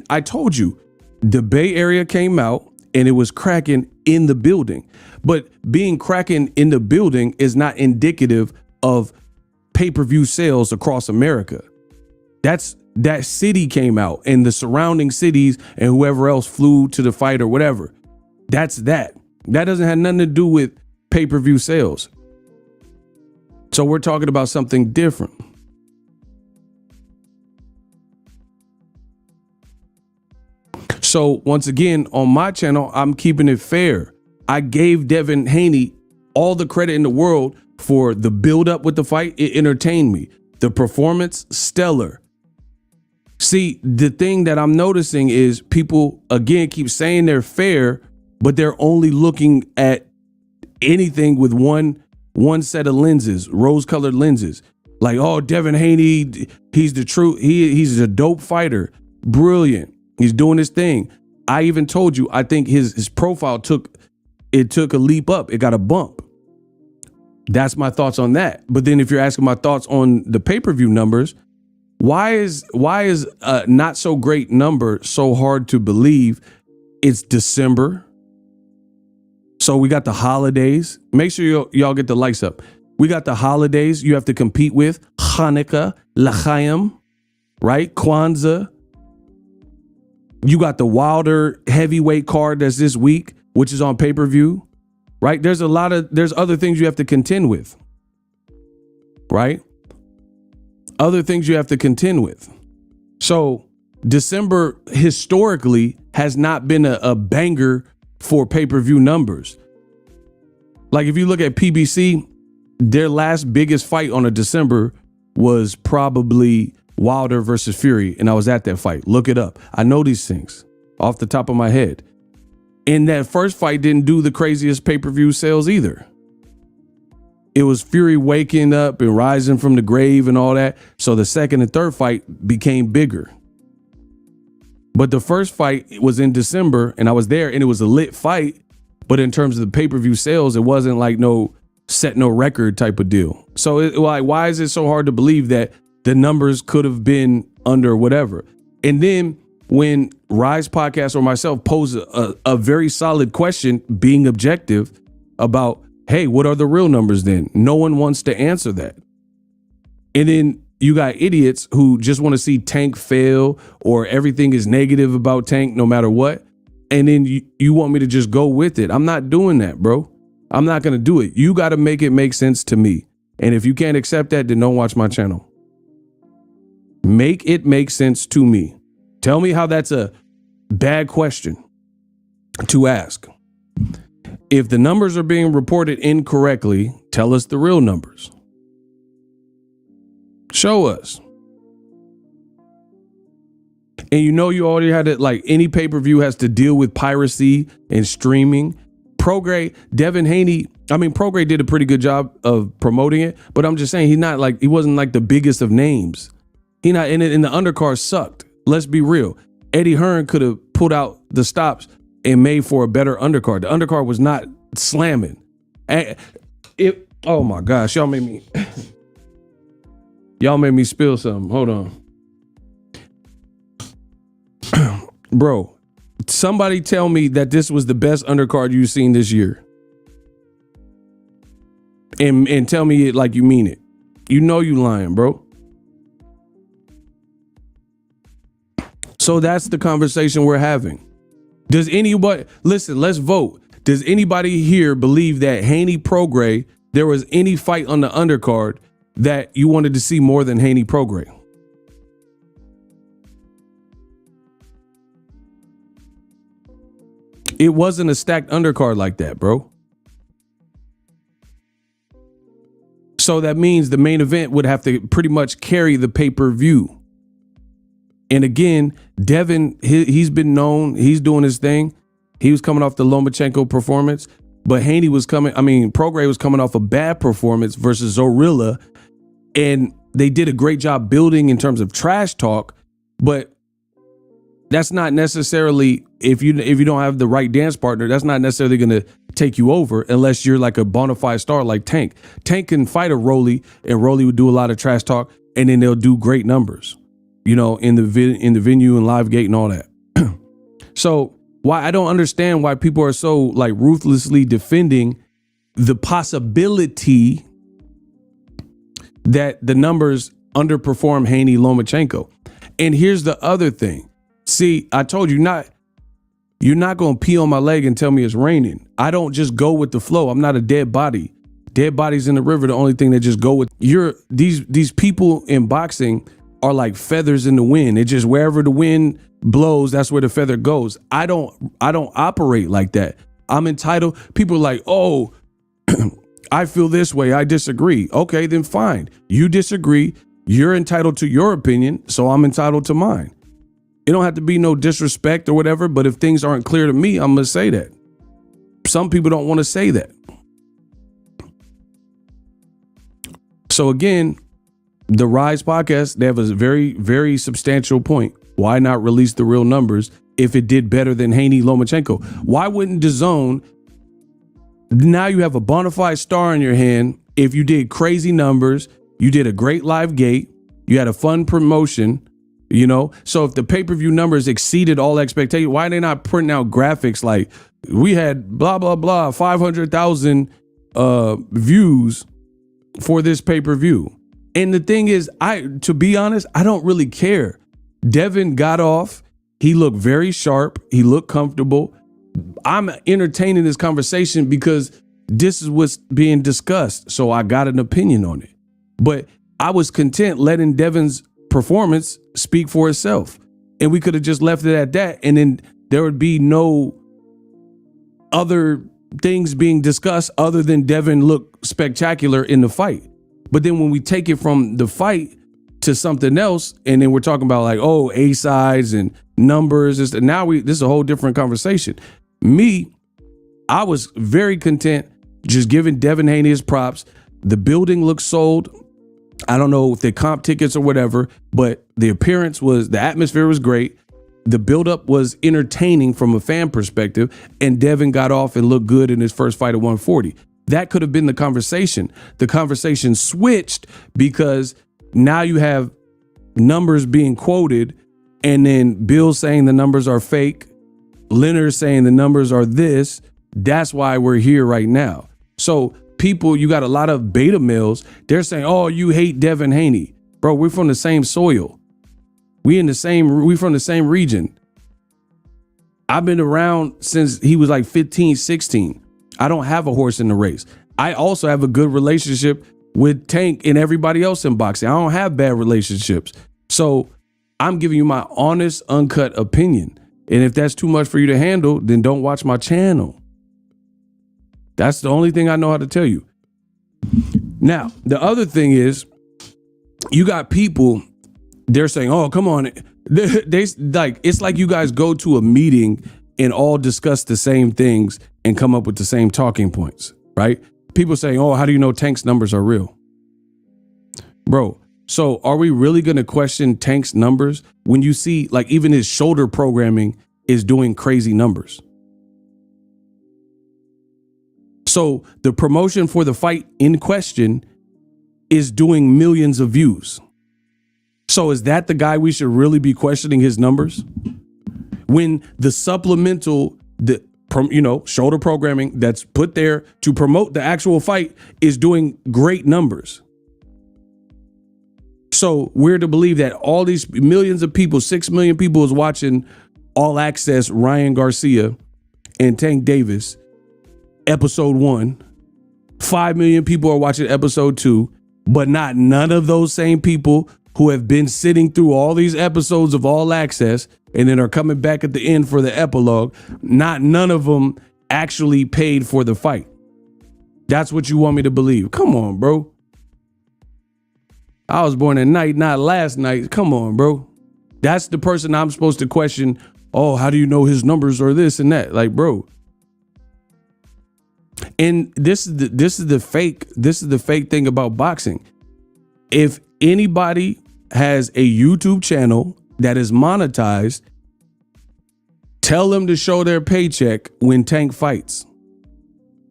I told you, the Bay Area came out and it was cracking in the building. But being cracking in the building is not indicative of pay-per-view sales across America. That city came out and the surrounding cities and whoever else flew to the fight or whatever. That doesn't have nothing to do with pay-per-view sales. So we're talking about something different. So once again, on my channel, I'm keeping it fair. I gave Devin Haney all the credit in the world for the build up with the fight. It entertained me. The performance, stellar. See, the thing that I'm noticing is people, again, keep saying they're fair, but they're only looking at anything with one set of lenses, rose-colored lenses. Like, oh, Devin Haney, he's the true, he's a dope fighter. Brilliant. He's doing his thing. I even told you, I think his profile took a leap up. It got a bump. That's my thoughts on that. But then if you're asking my thoughts on the pay-per-view numbers, why is a not so great number so hard to believe? It's December. So we got the holidays. Make sure y'all get the likes up. We got the holidays you have to compete with. Hanukkah, L'chaim, right? Kwanzaa. You got the Wilder heavyweight card that's this week, which is on pay-per-view, right? There's other things you have to contend with, right? Other things you have to contend with. So December historically has not been a banger for pay-per-view numbers. Like if you look at PBC, their last biggest fight on a December was probably Wilder versus Fury, and I was at that fight. Look it up. I know these things off the top of my head. And that first fight didn't do the craziest pay-per-view sales either. It was Fury waking up and rising from the grave and all that. So the second and third fight became bigger. But the first fight was in December and I was there and it was a lit fight. But in terms of the pay-per-view sales, it wasn't like no record type of deal. So why is it so hard to believe that the numbers could have been under whatever? And then when Rise Podcast or myself pose a very solid question, being objective about, hey, what are the real numbers then? No one wants to answer that. And then you got idiots who just want to see Tank fail or everything is negative about Tank no matter what. And then you want me to just go with it. I'm not doing that, bro. I'm not going to do it. You got to make it make sense to me. And if you can't accept that, then don't watch my channel. Make it make sense to me. Tell me how that's a bad question to ask. If the numbers are being reported incorrectly, tell us the real numbers. Show us. And you already had it, like any pay-per-view has to deal with piracy and streaming. Prograis, Devin Haney, Prograis did a pretty good job of promoting it, but I'm just saying he wasn't like the biggest of names. He not in it, and the undercard sucked. Let's be real. Eddie Hearn could have pulled out the stops and made for a better undercard. The undercard was not slamming. And Oh my gosh, y'all made me spill something. Hold on. Bro, somebody tell me that this was the best undercard you've seen this year. And tell me it like you mean it. You know you lying, bro. So that's the conversation we're having. Does anybody, listen, let's vote. Does anybody here believe that Haney Prograis, there was any fight on the undercard that you wanted to see more than Haney Prograis? It wasn't a stacked undercard like that, bro. So that means the main event would have to pretty much carry the pay-per-view. And again, Devin, he's been known, he's doing his thing. He was coming off the Lomachenko performance, but Haney was Prograis was coming off a bad performance versus Zorilla. And they did a great job building in terms of trash talk, but that's not necessarily, if you don't have the right dance partner, that's not necessarily going to take you over unless you're like a bona fide star like Tank. Tank can fight a Rolly, and Rolly would do a lot of trash talk, and then they'll do great numbers, you know, in the venue and live gate and all that. So why I don't understand why people are so like ruthlessly defending the possibility that the numbers underperform Haney Lomachenko. And here's the other thing. See, I told you you're not going to pee on my leg and tell me it's raining. I don't just go with the flow. I'm not a dead body. Dead bodies in the river, the only thing that just go with these people in boxing are like feathers in the wind. It just wherever the wind blows, that's where the feather goes. I don't operate like that. I'm entitled. People are like, oh, I feel this way. I disagree. Okay, then fine. You disagree. You're entitled to your opinion. So I'm entitled to mine. It don't have to be no disrespect or whatever, but if things aren't clear to me, I'm going to say that. Some people don't want to say that. So again, the Rise podcast, they have a very, very substantial point. Why not release the real numbers if it did better than Haney Lomachenko? Why wouldn't DAZN, now you have a bona fide star in your hand, if you did crazy numbers, you did a great live gate, you had a fun promotion, you know? So if the pay-per-view numbers exceeded all expectations, why are they not printing out graphics like we had blah, blah, blah, 500,000 views for this pay-per-view? And the thing is, to be honest, I don't really care. Devin got off. He looked very sharp. He looked comfortable. I'm entertaining this conversation because this is what's being discussed. So I got an opinion on it. But I was content letting Devin's performance speak for itself. And we could have just left it at that. And then there would be no other things being discussed other than Devin looked spectacular in the fight. But then when we take it from the fight to something else, and then we're talking about like, oh, A sides and numbers, this is a whole different conversation. I was very content just giving Devin Haney his props. The building looked sold. I don't know if they comp tickets or whatever, but the atmosphere was great. The buildup was entertaining from a fan perspective, and Devin got off and looked good in his first fight at 140. That could have been the conversation. The conversation switched because now you have numbers being quoted, and then Bill saying the numbers are fake, Leonard saying the numbers are this. That's why we're here right now. So people, you got a lot of beta males. They're saying, oh, you hate Devin Haney. Bro, we're from the same soil. We from the same region. I've been around since he was like 15, 16. I don't have a horse in the race. I also have a good relationship with Tank and everybody else in boxing. I don't have bad relationships. So I'm giving you my honest, uncut opinion. And if that's too much for you to handle, then don't watch my channel. That's the only thing I know how to tell you. Now, the other thing is, you got people, they're saying, oh, come on. They like, it's like you guys go to a meeting and all discuss the same things and come up with the same talking points, right? People saying, oh, how do you know Tank's numbers are real? Bro, so are we really going to question Tank's numbers when you see like even his shoulder programming is doing crazy numbers? So the promotion for the fight in question is doing millions of views. So is that the guy we should really be questioning his numbers? When the supplemental, shoulder programming that's put there to promote the actual fight is doing great numbers. So we're to believe that all these millions of people, 6 million people is watching All Access Ryan Garcia and Tank Davis episode 1. 5 million people are watching episode 2, but none of those same people who have been sitting through all these episodes of All Access and then are coming back at the end for the epilogue. None of them actually paid for the fight. That's what you want me to believe. Come on, bro. I was born at night, not last night. Come on, bro. That's the person I'm supposed to question. Oh, how do you know his numbers or this and that? Like, bro. And this is the fake thing about boxing. If anybody has a YouTube channel that is monetized, tell them to show their paycheck when Tank fights.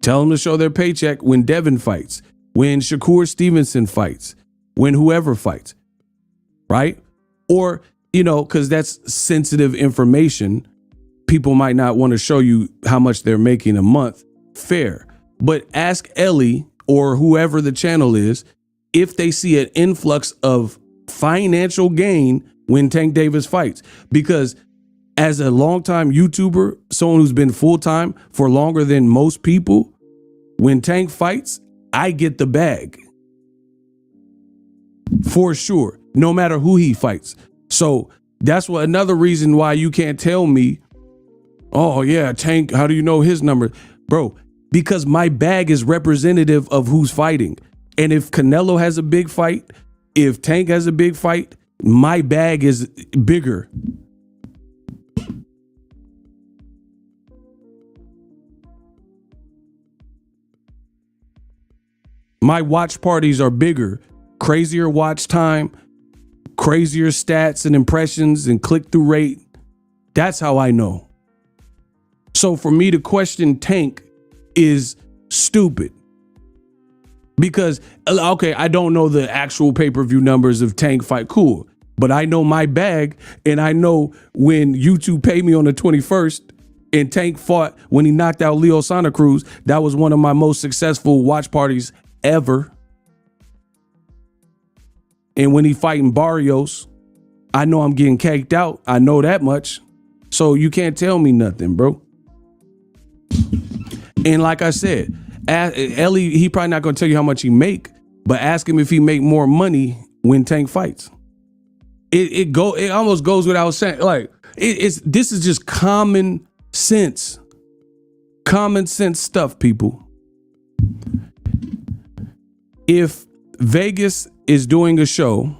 Tell them to show their paycheck when Devin fights, when Shakur Stevenson fights, when whoever fights, right? Or, because that's sensitive information. People might not want to show you how much they're making a month. Fair. But ask Ellie or whoever the channel is if they see an influx of financial gain when Tank Davis fights. Because as a longtime YouTuber, someone who's been full-time for longer than most people, when Tank fights, I get the bag. For sure, no matter who he fights. So that's another reason why you can't tell me, oh yeah, Tank, how do you know his number? Bro, because my bag is representative of who's fighting. And if Canelo has a big fight, if Tank has a big fight, my bag is bigger. My watch parties are bigger. Crazier watch time, crazier stats and impressions and click-through rate. That's how I know. So for me to question Tank is stupid. Because, okay, I don't know the actual pay-per-view numbers of Tank fight. Cool. But I know my bag, and I know when YouTube paid me on the 21st and Tank fought when he knocked out Leo Santa Cruz, that was one of my most successful watch parties ever. And when he fighting Barrios, I know I'm getting caked out. I know that much. So you can't tell me nothing, bro. And like I said, Ellie, he probably not going to tell you how much he make, but ask him if he make more money when Tank fights. It almost goes without saying. Like this is just common sense stuff, people. If Vegas is doing a show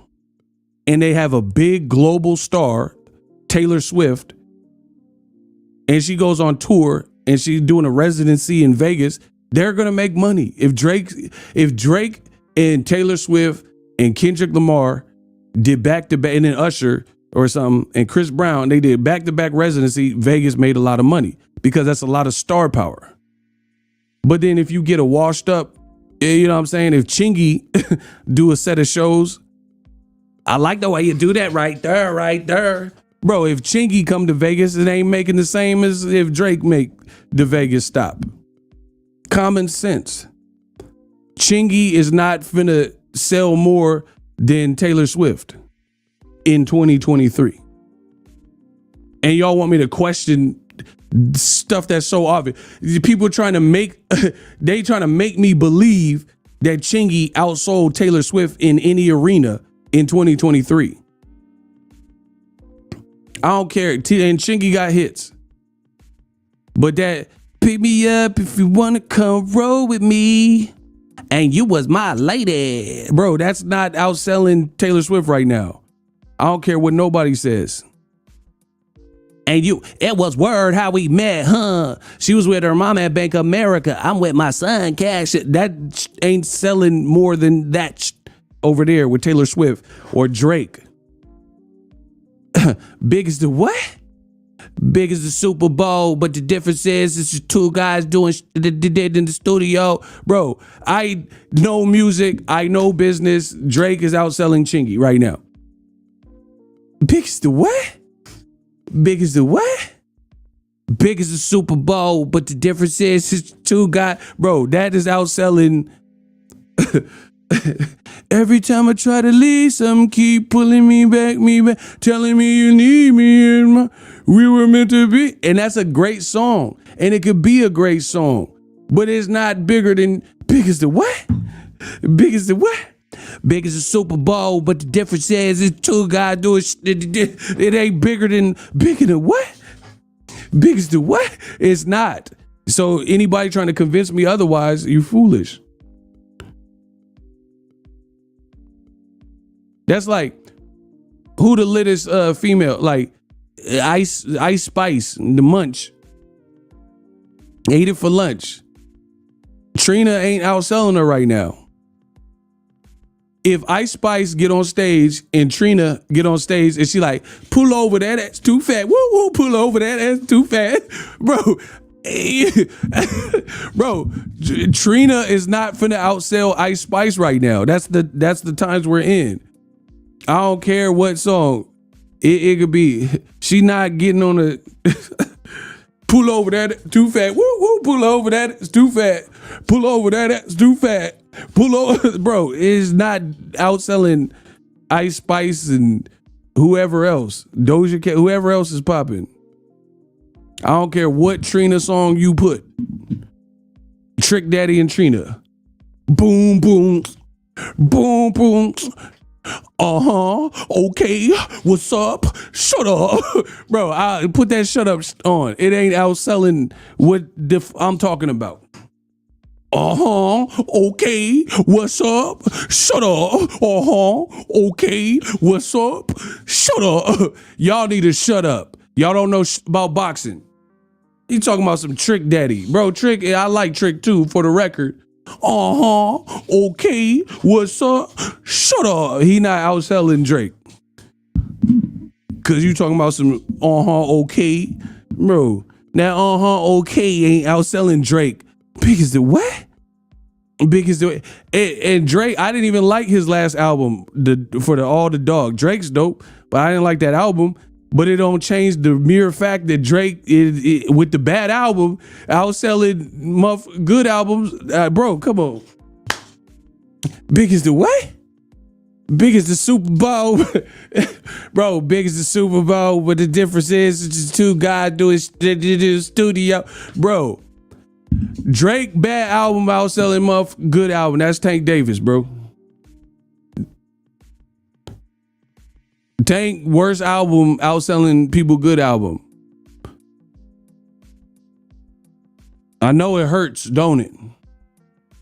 and they have a big global star, Taylor Swift, and she goes on tour and she's doing a residency in Vegas, they're going to make money. If Drake and Taylor Swift and Kendrick Lamar did back-to-back, and then Usher or something, and Chris Brown, they did back-to-back residency, Vegas made a lot of money because that's a lot of star power. But then if you get a washed up, you know what I'm saying? If Chingy do a set of shows, I like the way you do that right there. Bro, if Chingy come to Vegas, it ain't making the same as if Drake make the Vegas stop. Common sense. Chingy is not finna sell more than Taylor Swift in 2023. And y'all want me to question stuff that's so obvious. People trying to make me believe that Chingy outsold Taylor Swift in any arena in 2023. I don't care. And Chingy got hits. But that pick me up if you want to come roll with me. And you was my lady. Bro, that's not outselling Taylor Swift right now. I don't care what nobody says. And it was word how we met, huh? She was with her mama at Bank of America. I'm with my son, Cash. That ain't selling more than that over there with Taylor Swift or Drake. Biggest the what? Big as the Super Bowl, but the difference is it's just two guys doing did in the studio. Bro, I know music, I know business. Drake is outselling Chingy right now. Big as the what? Big as the what? Big as the Super Bowl, but the difference is it's two guys. Bro, that is outselling. Every time I try to leave, some keep pulling me back, telling me you need me, and we were meant to be. And that's a great song, and it could be a great song, but it's not bigger than big as the what? Big as the what? Big as the Super Bowl, but the difference is it's two guys doing it ain't bigger than what? Big as the what? It's not. So anybody trying to convince me otherwise, you foolish. That's like, who the littest female? Like, Ice Spice, the Munch. Ate it for lunch. Trina ain't outselling her right now. If Ice Spice get on stage and Trina get on stage and she like, pull over that, that's too fat. Woo woo, pull over that, that's too fat. Bro, bro, Trina is not finna outsell Ice Spice right now. That's the times we're in. I don't care what song it could be. She not getting on the pull over that, too fat. Woo woo, pull over that, it's too fat. Pull over that, it's too fat. Pull over, bro. It's not outselling Ice Spice and whoever else, Doja Cat, whoever else is popping. I don't care what Trina song you put. Trick Daddy and Trina. Boom, boom, boom, boom. Okay, what's up? Shut up. Bro, I put that shut up on. It ain't outselling what I'm talking about. Okay, what's up? Shut up. Okay, what's up? Shut up. Y'all need to shut up. Y'all don't know about boxing. You talking about some Trick Daddy. Bro, Trick, I like Trick too, for the record. Okay, what's up? Shut up. He not outselling Drake. Cause you talking about some okay. Bro, that okay ain't outselling Drake. Big as the what? Big as the and Drake, I didn't even like his last album, All the Dog. Drake's dope, but I didn't like that album. But it don't change the mere fact that Drake is with the bad album outselling good albums. Bro, come on. Big as the what? Big as the Super Bowl. Bro, big as the Super Bowl, but the difference is it's just two guys doing the studio. Bro, Drake bad album outselling good album. That's Tank Davis, bro. Tank worst album outselling people good album. I know it hurts, don't it?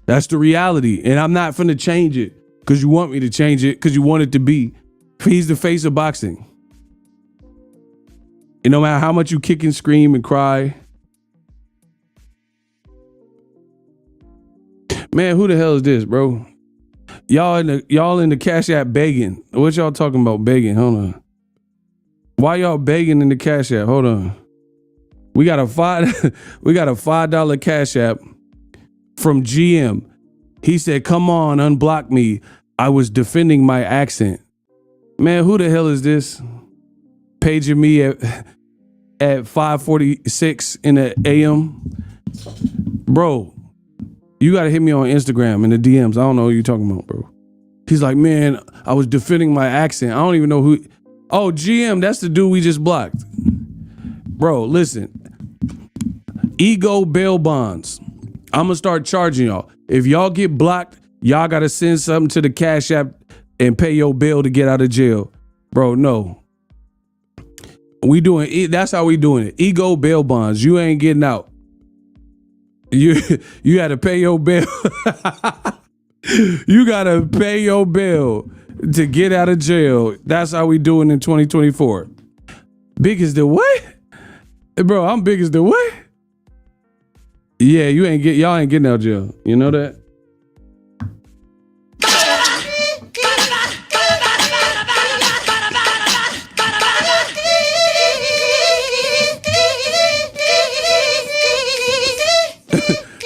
That's the reality. And I'm not finna change it because you want me to change it because you want it to be. He's the face of boxing. And no matter how much you kick and scream and cry. Man, who the hell is this, bro? Y'all in the Cash App begging. What y'all talking about begging? Hold on. Why y'all begging in the Cash App? Hold on. We got a $5 Cash App from GM. He said, "Come on, unblock me. I was defending my accent." Man, who the hell is this? Paging me at 5:46 in the AM. Bro, you got to hit me on Instagram in the DMs. I don't know who you're talking about, bro. He's like, "Man, I was defending my accent." I don't even know who. Oh, GM, that's the dude we just blocked. Bro, listen. Ego bail bonds. I'm going to start charging y'all. If y'all get blocked, y'all got to send something to the Cash App and pay your bill to get out of jail. Bro, no. We doing it. That's how we doing it. Ego bail bonds. You ain't getting out. You got to pay your bill. You got to pay your bill to get out of jail. That's how we doing in 2024. Big as the what? Bro, I'm big as the what? Yeah, y'all ain't getting out of jail. You know that?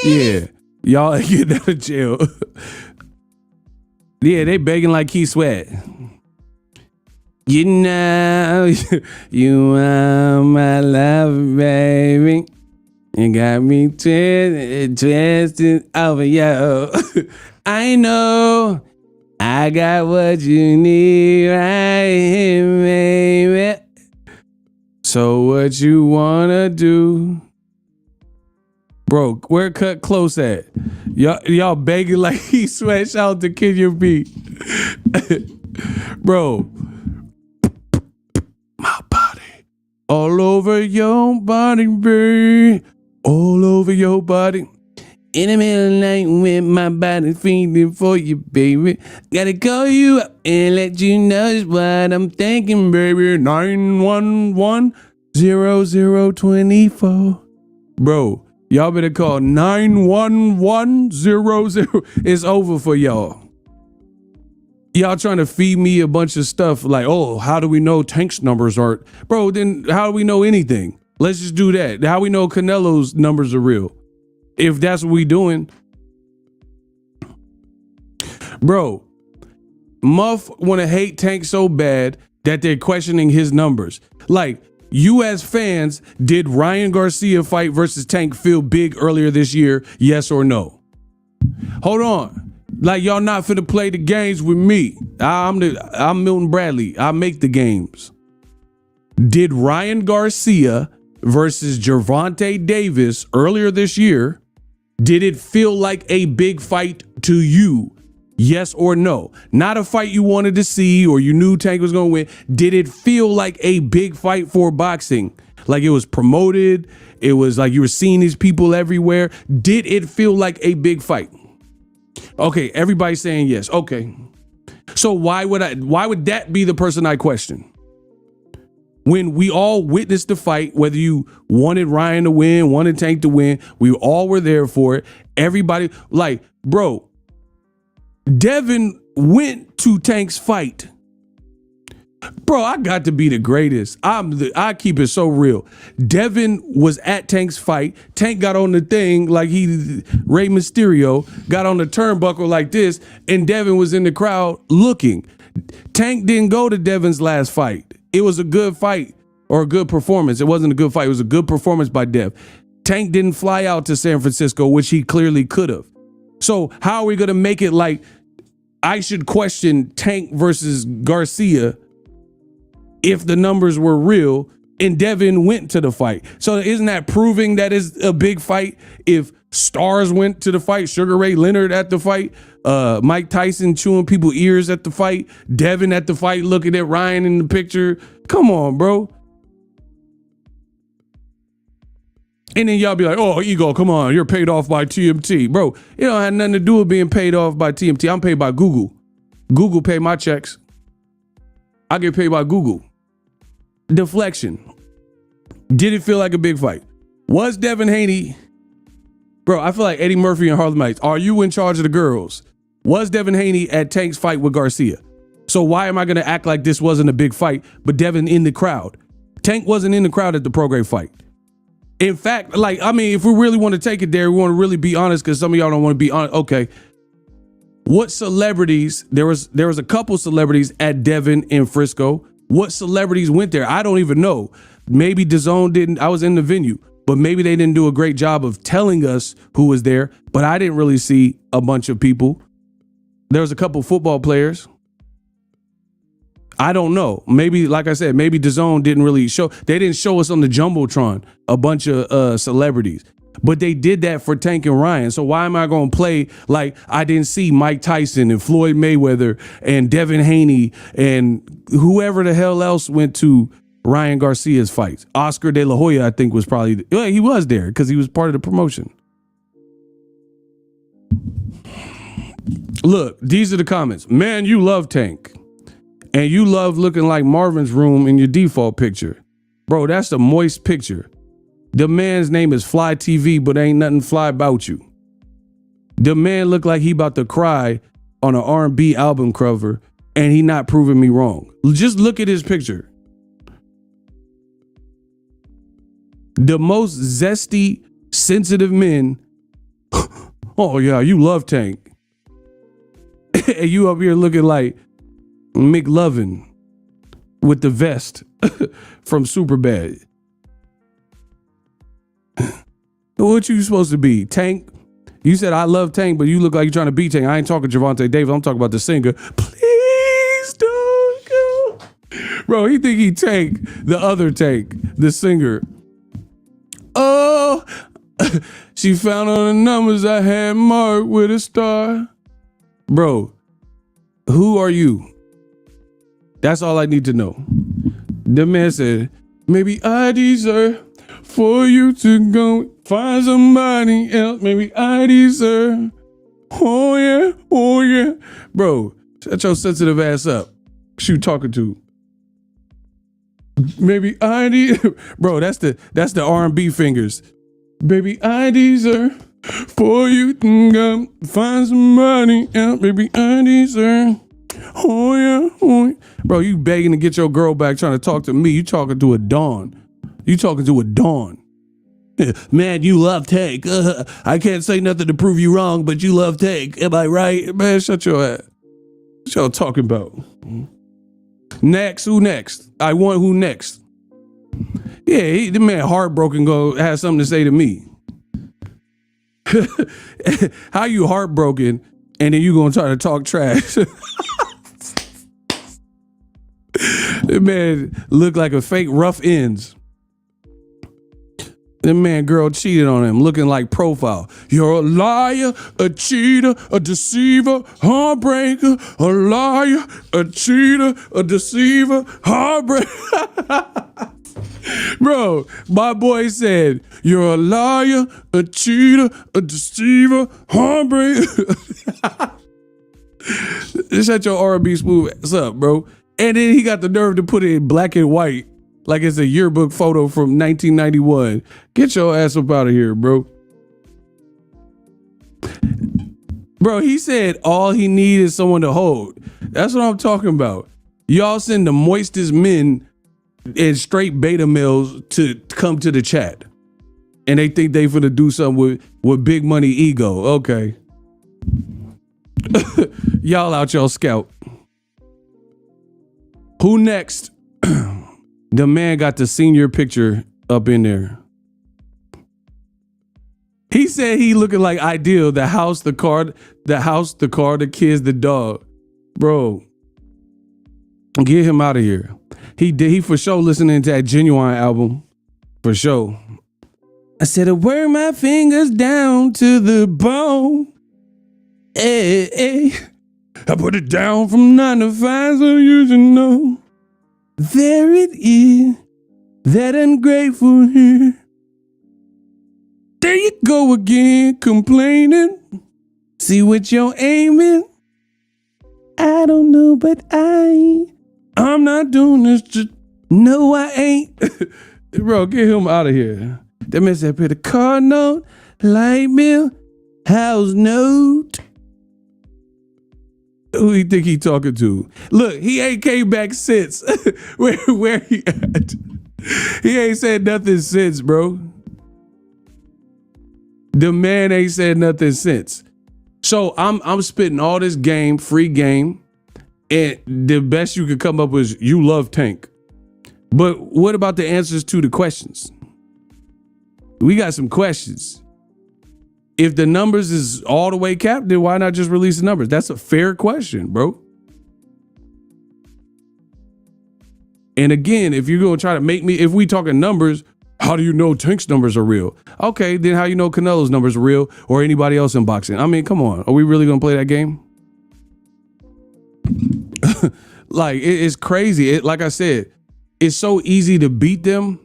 Yeah, y'all ain't getting out of jail. Yeah, they begging like Keith Sweat. You know, you are my love, baby. You got me twisted over, yo. I know I got what you need right here, baby. So what you wanna do? Bro, where Cut Close at? Y'all begging like he Sweat. Shout out to Kenya B. Bro. My body. All over your body, babe. All over your body. In the middle of the night with my body feeling for you, baby. Gotta call you up and let you know just what I'm thinking, baby. 911-0024. Bro, y'all better call 911-00. It's over for y'all. Y'all trying to feed me a bunch of stuff like, oh, how do we know Tank's numbers aren't? Bro, then how do we know anything? Let's just do that. How we know Canelo's numbers are real? If that's what we doing. Bro, Muff want to hate Tank so bad that they're questioning his numbers. Like, you as fans, did Ryan Garcia fight versus Tank feel big earlier this year? Yes or no? Hold on. Like, y'all not finna play the games with me. I'm Milton Bradley. I make the games. Did Ryan Garcia versus Gervonta Davis earlier this year, did it feel like a big fight to you? Yes or no? Not a fight you wanted to see or you knew Tank was gonna win. Did it feel like a big fight for boxing? Like it was promoted? It was like you were seeing these people everywhere? Did it feel like a big fight? Okay, everybody's saying yes. Okay. So why would that be the person I question? When we all witnessed the fight, whether you wanted Ryan to win, wanted Tank to win, we all were there for it. Everybody, like, bro, Devin went to Tank's fight. Bro, I got to be the greatest. I keep it so real. Devin was at Tank's fight. Tank got on the thing like Rey Mysterio, got on the turnbuckle like this, and Devin was in the crowd looking. Tank didn't go to Devin's last fight. It was a good fight or a good performance. It wasn't a good fight. It was a good performance by Dev. Tank didn't fly out to San Francisco, which he clearly could have. So how are we going to make it like I should question Tank versus Garcia if the numbers were real and Devin went to the fight? So isn't that proving that is a big fight? If stars went to the fight, Sugar Ray Leonard at the fight, Mike Tyson chewing people's ears at the fight, Devin at the fight looking at Ryan in the picture. Come on, bro. And then y'all be like, oh, Ego, come on, you're paid off by TMT. Bro, it don't have nothing to do with being paid off by TMT. I'm paid by Google. Google pay my checks. I get paid by Google. Deflection. Did it feel like a big fight? Was Devin Haney, bro, I feel like Eddie Murphy and Harlem Nights. Are you in charge of the girls? Was Devin Haney at Tank's fight with Garcia? So why am I going to act like this wasn't a big fight, but Devin in the crowd? Tank wasn't in the crowd at the Prograis fight. In fact, like, I mean, if we really want to take it there, we want to really be honest, because some of y'all don't want to be honest. Okay. What celebrities, there was a couple celebrities at Devin in Frisco. What celebrities went there? I don't even know. Maybe DAZN didn't. I was in the venue, but maybe they didn't do a great job of telling us who was there, but I didn't really see a bunch of people. There was a couple football players. I don't know. Maybe, like I said, maybe DAZN didn't really show. They didn't show us on the Jumbotron a bunch of celebrities, but they did that for Tank and Ryan. So why am I going to play like I didn't see Mike Tyson and Floyd Mayweather and Devin Haney and whoever the hell else went to Ryan Garcia's fights? Oscar De La Hoya, I think, was probably, well, he was there because he was part of the promotion. Look, these are the comments. Man, you love Tank. And you love looking like Marvin's room in your default picture. Bro, that's a moist picture. The man's name is Fly TV, but ain't nothing fly about you. The man look like he about to cry on an R&B album cover, and he not proving me wrong. Just look at his picture. The most zesty, sensitive men Oh yeah, you love Tank. And you up here looking like McLovin with the vest from Superbad. What you supposed to be? Tank? You said I love Tank, but you look like you're trying to be Tank. I ain't talking Gervonta Davis. I'm talking about the singer. Please don't go. Bro, he think he Tank, the other Tank, the singer. Oh, she found all the numbers I had marked with a star. Bro, who are you? That's all I need to know. The man said, maybe I deserve for you to go find somebody else. Maybe I deserve. Oh yeah, oh yeah. Bro, shut your sensitive ass up. What you talking to? Maybe I deserve. Bro, that's the R&B fingers. Baby, I deserve for you to go find somebody else. Baby, I deserve. Oh yeah, oh yeah. Bro, you begging to get your girl back, trying to talk to me. You talking to a Dawn. You talking to a Dawn. Man, you love Tank. I can't say nothing to prove you wrong, but you love Tank. Am I right? Man, shut your ass. What y'all talking about? Next, who next? I want who next. Yeah, the man heartbroken has something to say to me. How you heartbroken and then you gonna try to talk trash? The man look like a fake rough ends. The man girl cheated on him, looking like profile. You're a liar, a cheater, a deceiver, heartbreaker, a liar, a cheater, a deceiver, heartbreaker. Bro, my boy said, you're a liar, a cheater, a deceiver, heartbreaker. Shut your R&B smooth ass up, bro. And then he got the nerve to put it in black and white. Like it's a yearbook photo from 1991. Get your ass up out of here, bro. Bro, he said all he needs is someone to hold. That's what I'm talking about. Y'all send the moistest men and straight beta males to come to the chat. And they think they finna do something with big money ego. Okay. Y'all out y'all scout. Who next? The man got the senior picture up in there. He said he looking like Ideal, the house, the car, the kids, the dog. Bro, get him out of here. He for sure listening to that Genuine album. For sure. I said I wear my fingers down to the bone. Hey, hey. I put it down from 9 to 5 so you should know. There it is, that ungrateful here. There you go again, complaining. See what you're aiming? I don't know, but I'm not doing this. Just no, I ain't. Bro, get him out of here. That man said, put a car note, light bill, house note. Who he think he talking to? Look, he ain't came back since. Where he at? He ain't said nothing since, bro. The man ain't said nothing since. So I'm spitting all this game, free game, and the best you could come up with is you love Tank. But what about the answers to the questions? We got some questions. If the numbers is all the way capped, then why not just release the numbers? That's a fair question, bro. And again, if you're going to try to make me, if we talking numbers, how do you know Tank's numbers are real? Okay, then how you know Canelo's numbers are real or anybody else in boxing? I mean, come on. Are we really going to play that game? Like, it's crazy. Like I said, it's so easy to beat them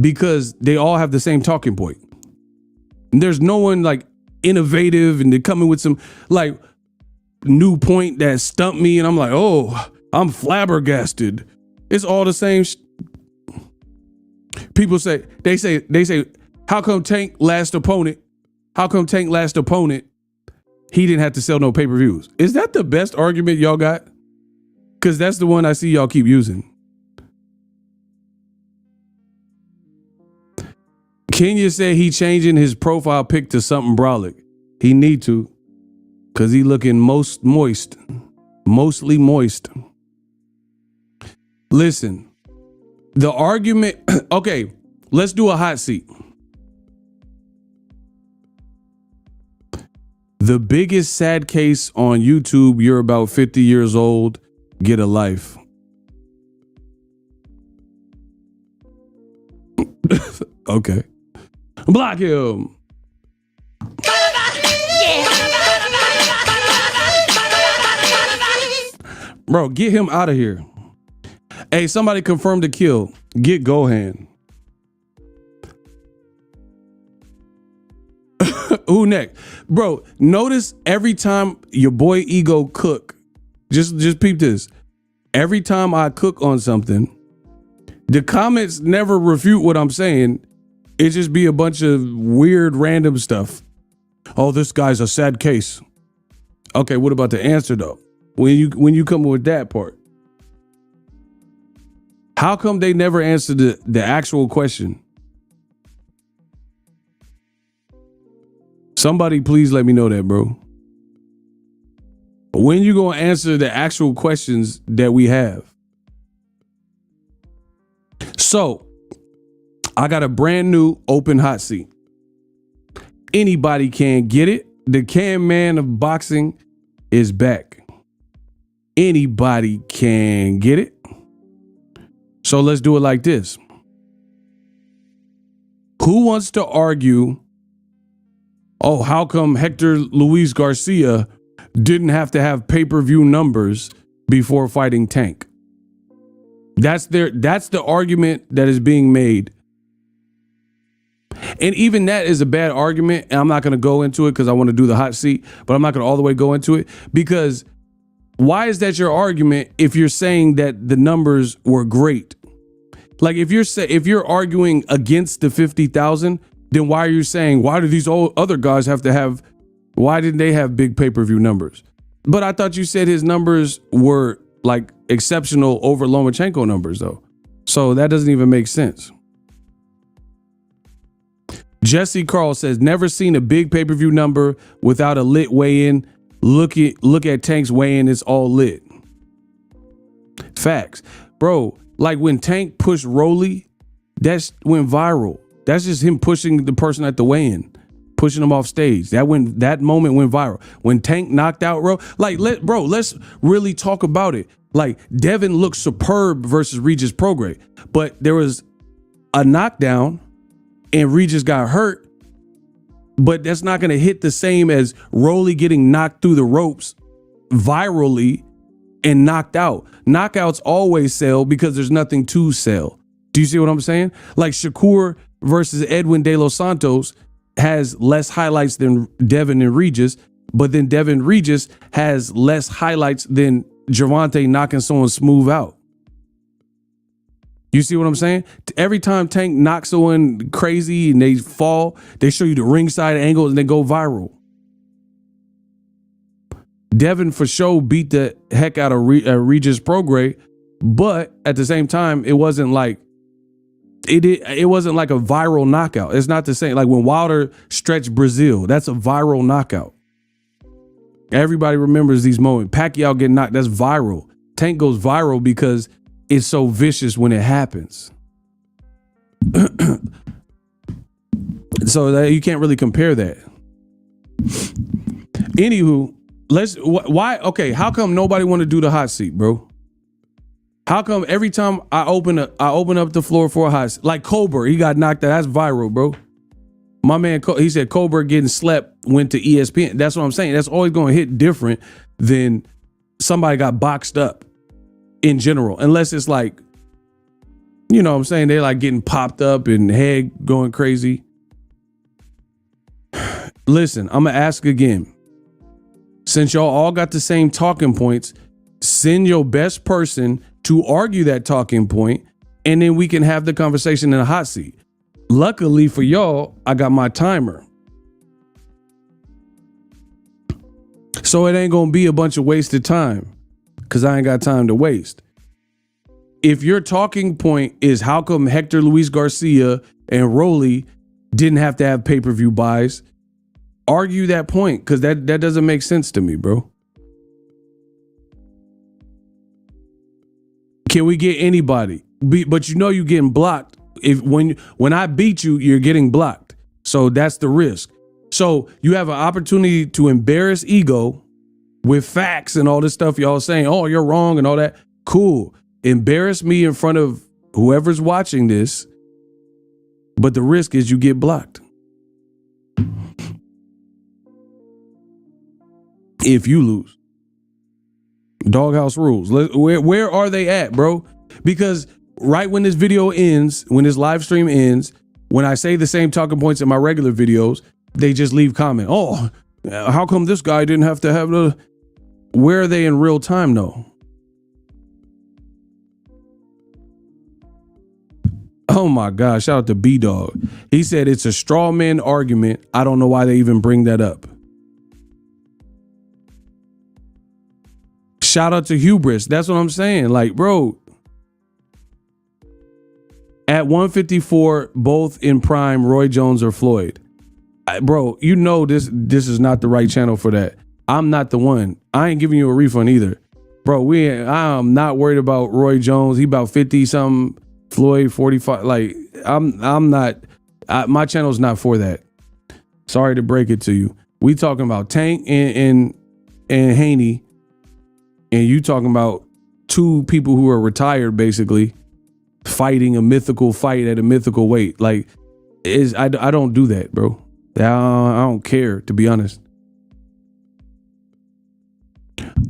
because they all have the same talking point. And there's no one like innovative and they're coming with some like new point that stumped me and I'm like, oh, I'm flabbergasted. It's all the same. People say, they say, how come Tank last opponent? How come Tank last opponent? He didn't have to sell no pay-per-views. Is that the best argument y'all got? Because that's the one I see y'all keep using. Kenya said he changing his profile pic to something brolic. He need to, cause he looking mostly moist. Listen, the argument. Okay, let's do a hot seat. The biggest sad case on YouTube. You're about 50 years old. Get a life. Okay. Block him. Bro, get him out of here. Hey, somebody confirmed the kill. Get Gohan. Who next? Bro, notice every time your boy Ego cook, just peep this. Every time I cook on something, the comments never refute what I'm saying. It just be a bunch of weird random stuff. Oh, this guy's a sad case. Okay, what about the answer though? When you come with that part, how come they never answer the actual question? Somebody please let me know that, bro. When you gonna answer the actual questions that we have? So, I got a brand new open hot seat. Anybody can get it. The can man of boxing is back. Anybody can get it. So let's do it like this. Who wants to argue, oh, how come Hector Luis Garcia didn't have to have pay-per-view numbers before fighting Tank? That's the argument that is being made. And even that is a bad argument. And I'm not going to go into it because I want to do the hot seat, but I'm not going to all the way go into it, because why is that your argument if you're saying that the numbers were great? Like if you're arguing against the 50,000, then why are you saying, why do these other guys have to have, why didn't they have big pay-per-view numbers? But I thought you said his numbers were like exceptional over Lomachenko numbers though. So that doesn't even make sense. Jesse Carl says, never seen a big pay-per-view number without a lit weigh-in. Look at Tank's weigh-in, it's all lit. Facts. Bro, like when Tank pushed Rolly, that went viral. That's just him pushing the person at the weigh-in, pushing him off stage. That moment went viral. When Tank knocked out let's really talk about it. Like Devin looked superb versus Regis Prograis, but there was a knockdown and Regis got hurt. But that's not going to hit the same as Rolly getting knocked through the ropes virally and knocked out. Knockouts always sell because there's nothing to sell. Do you see what I'm saying? Like Shakur versus Edwin De Los Santos has less highlights than Devin and Regis, but then Devin Regis has less highlights than Gervonta knocking someone smooth out. You see what I'm saying? Every time Tank knocks someone crazy and they fall, they show you the ringside angle and they go viral. Devin for sure beat the heck out of Regis Prograis, but at the same time, it wasn't like it wasn't like a viral knockout. It's not the same. Like when Wilder stretched Brazil, that's a viral knockout. Everybody remembers these moments. Pacquiao getting knocked, that's viral. Tank goes viral because it's so vicious when it happens. So that you can't really compare that. Anywho, how come nobody want to do the hot seat, bro? How come every time I open up the floor for a hot seat, like Colbert, he got knocked out. That's viral, bro. My man, he said Colbert getting slept went to ESPN. That's what I'm saying. That's always going to hit different than somebody got boxed up in general, unless it's like, you know what I'm saying, they're like getting popped up and head going crazy. Listen, I'm gonna ask again. Since y'all all got the same talking points, send your best person to argue that talking point, and then we can have the conversation in a hot seat. Luckily for y'all, I got my timer. So it ain't gonna be a bunch of wasted time, because I ain't got time to waste. If your talking point is how come Hector Luis Garcia and Rolly didn't have to have pay-per-view buys, Argue that point, because that doesn't make sense to me, bro. Can we get anybody? But you know you're getting blocked. When I beat you, you're getting blocked. So that's the risk. So you have an opportunity to embarrass ego with facts and all this stuff y'all saying, oh, you're wrong and all that. Cool. Embarrass me in front of whoever's watching this. But the risk is you get blocked. If you lose. Doghouse rules. Where are they at, bro? Because right when this video ends, when this live stream ends, when I say the same talking points in my regular videos, they just leave comment. Oh, how come this guy didn't have to have the... Where are they in real time, though? Oh my gosh, shout out to B-Dog. He said it's a straw man argument. I don't know why they even bring that up. Shout out to Hubris. That's what I'm saying. Like, bro, at 154, both in prime, Roy Jones or Floyd. Bro, you know this is not the right channel for that. I'm not the one. I ain't giving you a refund either. Bro, I'm not worried about Roy Jones. He about 50 something. Floyd 45. Like, I'm not. My channel's not for that. Sorry to break it to you. We talking about Tank and Haney. And you talking about two people who are retired, basically, fighting a mythical fight at a mythical weight. Like, I don't do that, bro. I don't care, to be honest.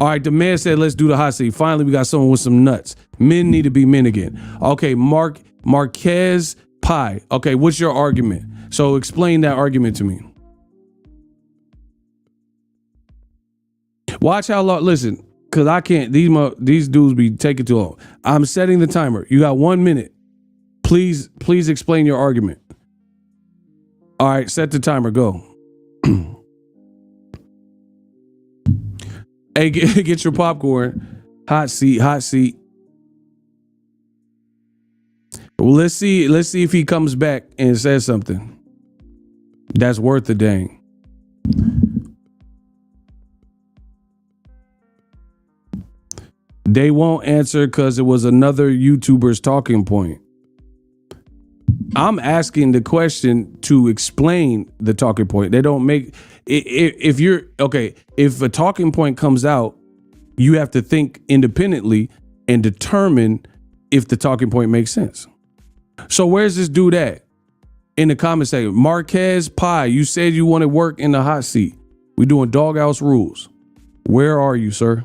All right, the man said, let's do the hot seat. Finally, we got someone with some nuts. Men need to be men again. Okay, Marquez Pie. Okay, what's your argument? So explain that argument to me. Watch how long, listen. Cause I can't. These dudes be taking too long. I'm setting the timer. You got 1 minute. Please explain your argument. All right, set the timer. Go. Hey, get your popcorn. Hot seat. Well, let's see if he comes back and says something that's worth the dang. They won't answer because it was another YouTuber's talking point. I'm asking the question to explain the talking point. They don't make if you're okay. If a talking point comes out, you have to think independently and determine if the talking point makes sense. So where's this dude at? In the comments section, Marquez Pie, you said you want to work in the hot seat. We doing doghouse rules. Where are you, sir?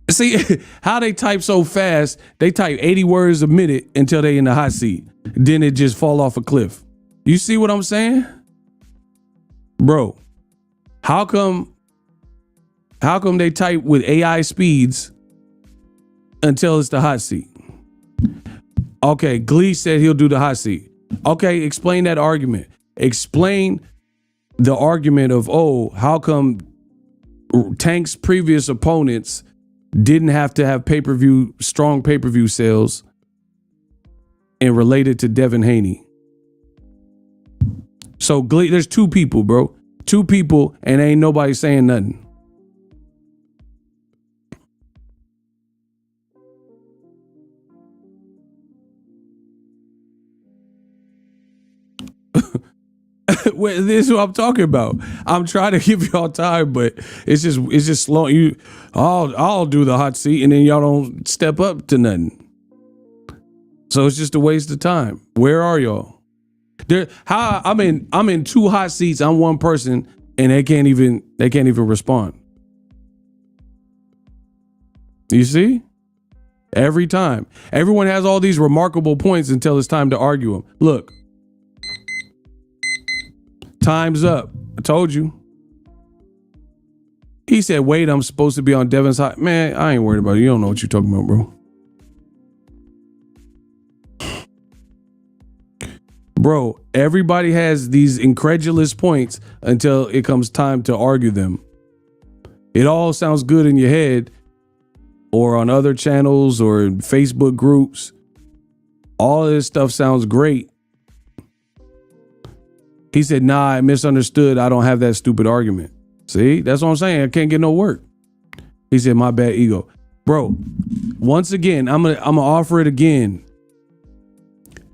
See how they type so fast. They type 80 words a minute until they in the hot seat. Then it just fall off a cliff. You see what I'm saying? Bro, how come they type with AI speeds until it's the hot seat? Okay, Glee said he'll do the hot seat. Okay, explain that argument. Explain the argument of, oh, how come Tank's previous opponents didn't have to have strong pay-per-view sales and related to Devin Haney. So there's two people, bro. Two people, and ain't nobody saying nothing. Well, this is what I'm talking about. I'm trying to give y'all time, but it's just slow. I'll do the hot seat, and then y'all don't step up to nothing. So it's just a waste of time. Where are y'all? I'm in two hot seats. I'm one person, and they can't even respond. You see? Every time, everyone has all these remarkable points until it's time to argue them. Look. Time's up. I told you. He said, wait, I'm supposed to be on Devin's hot. Man, I ain't worried about it. You don't know what you're talking about, bro. Bro, everybody has these incredulous points until it comes time to argue them. It all sounds good in your head or on other channels or in Facebook groups. All of this stuff sounds great He said, nah, I misunderstood. I don't have that stupid argument. See, that's what I'm saying. I can't get no work. He said, my bad, ego. Bro, once again, I'm gonna offer it again.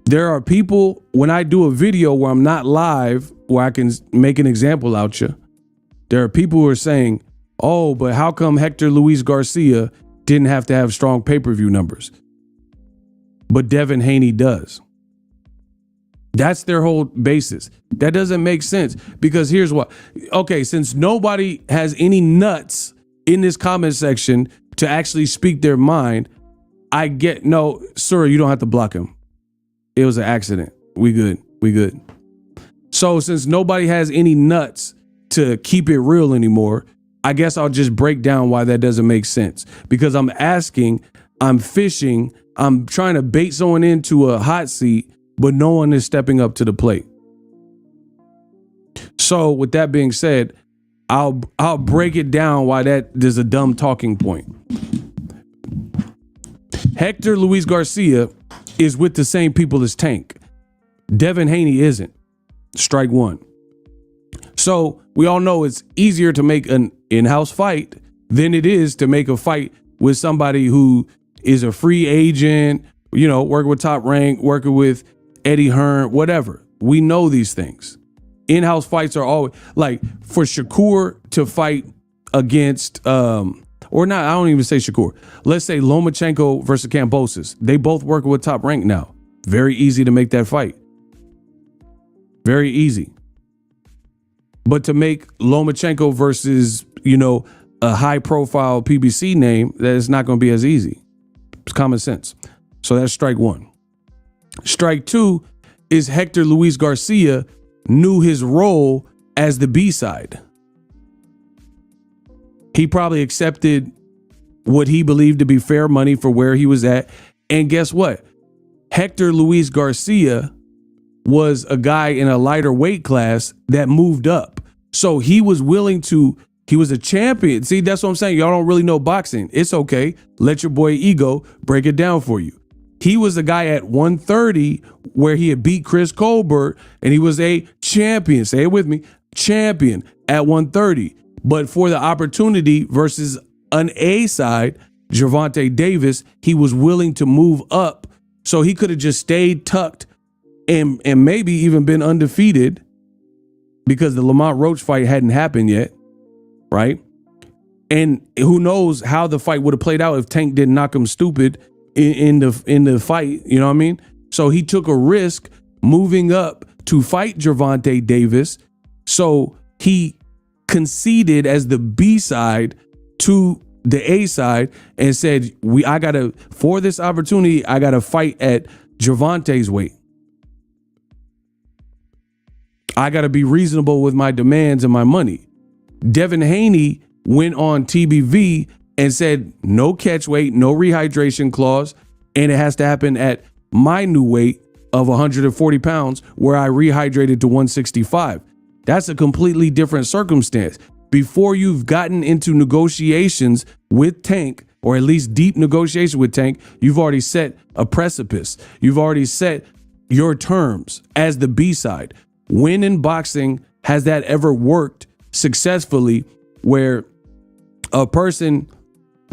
There are people, when I do a video where I'm not live, where I can make an example out you, there are people who are saying, oh, but how come Hector Luis Garcia didn't have to have strong pay-per-view numbers, but Devin Haney does? That's their whole basis. That doesn't make sense, because here's what. Okay, since nobody has any nuts in this comment section to actually speak their mind, I get, no, sir, you don't have to block him. It was an accident. We good. So since nobody has any nuts to keep it real anymore, I guess I'll just break down why that doesn't make sense. Because I'm asking, I'm fishing, I'm trying to bait someone into a hot seat, but no one is stepping up to the plate. So with that being said, I'll break it down why that is a dumb talking point. Hector Luis Garcia is with the same people as Tank. Devin Haney isn't. Strike one. So we all know it's easier to make an in-house fight than it is to make a fight with somebody who is a free agent, you know, working with Top Rank, working with Eddie Hearn, whatever. We know these things. In-house fights are always, like, for Shakur to fight against, or not, I don't even say Shakur. Let's say Lomachenko versus Kambosos. They both work with Top Rank now. Very easy to make that fight. Very easy. But to make Lomachenko versus, you know, a high-profile PBC name, that is not going to be as easy. It's common sense. So that's strike one. Strike two is Hector Luis Garcia knew his role as the B-side. He probably accepted what he believed to be fair money for where he was at. And guess what? Hector Luis Garcia was a guy in a lighter weight class that moved up. So he was willing to, he was a champion. See, that's what I'm saying. Y'all don't really know boxing. It's okay. Let your boy Ego break it down for you. He was a guy at 130 where he had beat Chris Colbert, and he was a champion. Say it with me. Champion at 130. But for the opportunity versus an A side, Gervonta Davis, he was willing to move up. So he could have just stayed tucked and maybe even been undefeated because the Lamont Roach fight hadn't happened yet, right? And who knows how the fight would have played out if Tank didn't knock him stupid in the fight, you know what I mean? So he took a risk moving up to fight Gervonta Davis. So he conceded as the B side to the A side and said, for this opportunity, I gotta fight at Gervonta's weight. I gotta be reasonable with my demands and my money. Devin Haney went on TBV and said no catch weight, no rehydration clause, and it has to happen at my new weight of 140 pounds where I rehydrated to 165. That's a completely different circumstance. Before you've gotten into negotiations with Tank, or at least deep negotiation with Tank, you've already set a precipice. You've already set your terms as the B side. When in boxing has that ever worked successfully where a person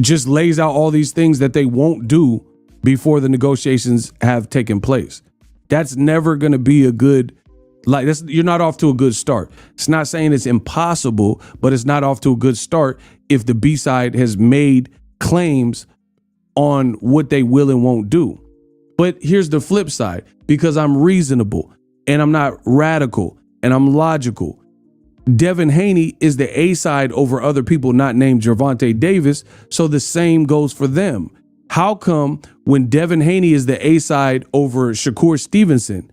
just lays out all these things that they won't do before the negotiations have taken place? That's never going to be a good, you're not off to a good start. It's not saying it's impossible, but it's not off to a good start if the B side has made claims on what they will and won't do. But here's the flip side, because I'm reasonable and I'm not radical and I'm logical. Devin Haney is the A side over other people not named Gervonta Davis, so the same goes for them. How come when Devin Haney is the A side over Shakur Stevenson,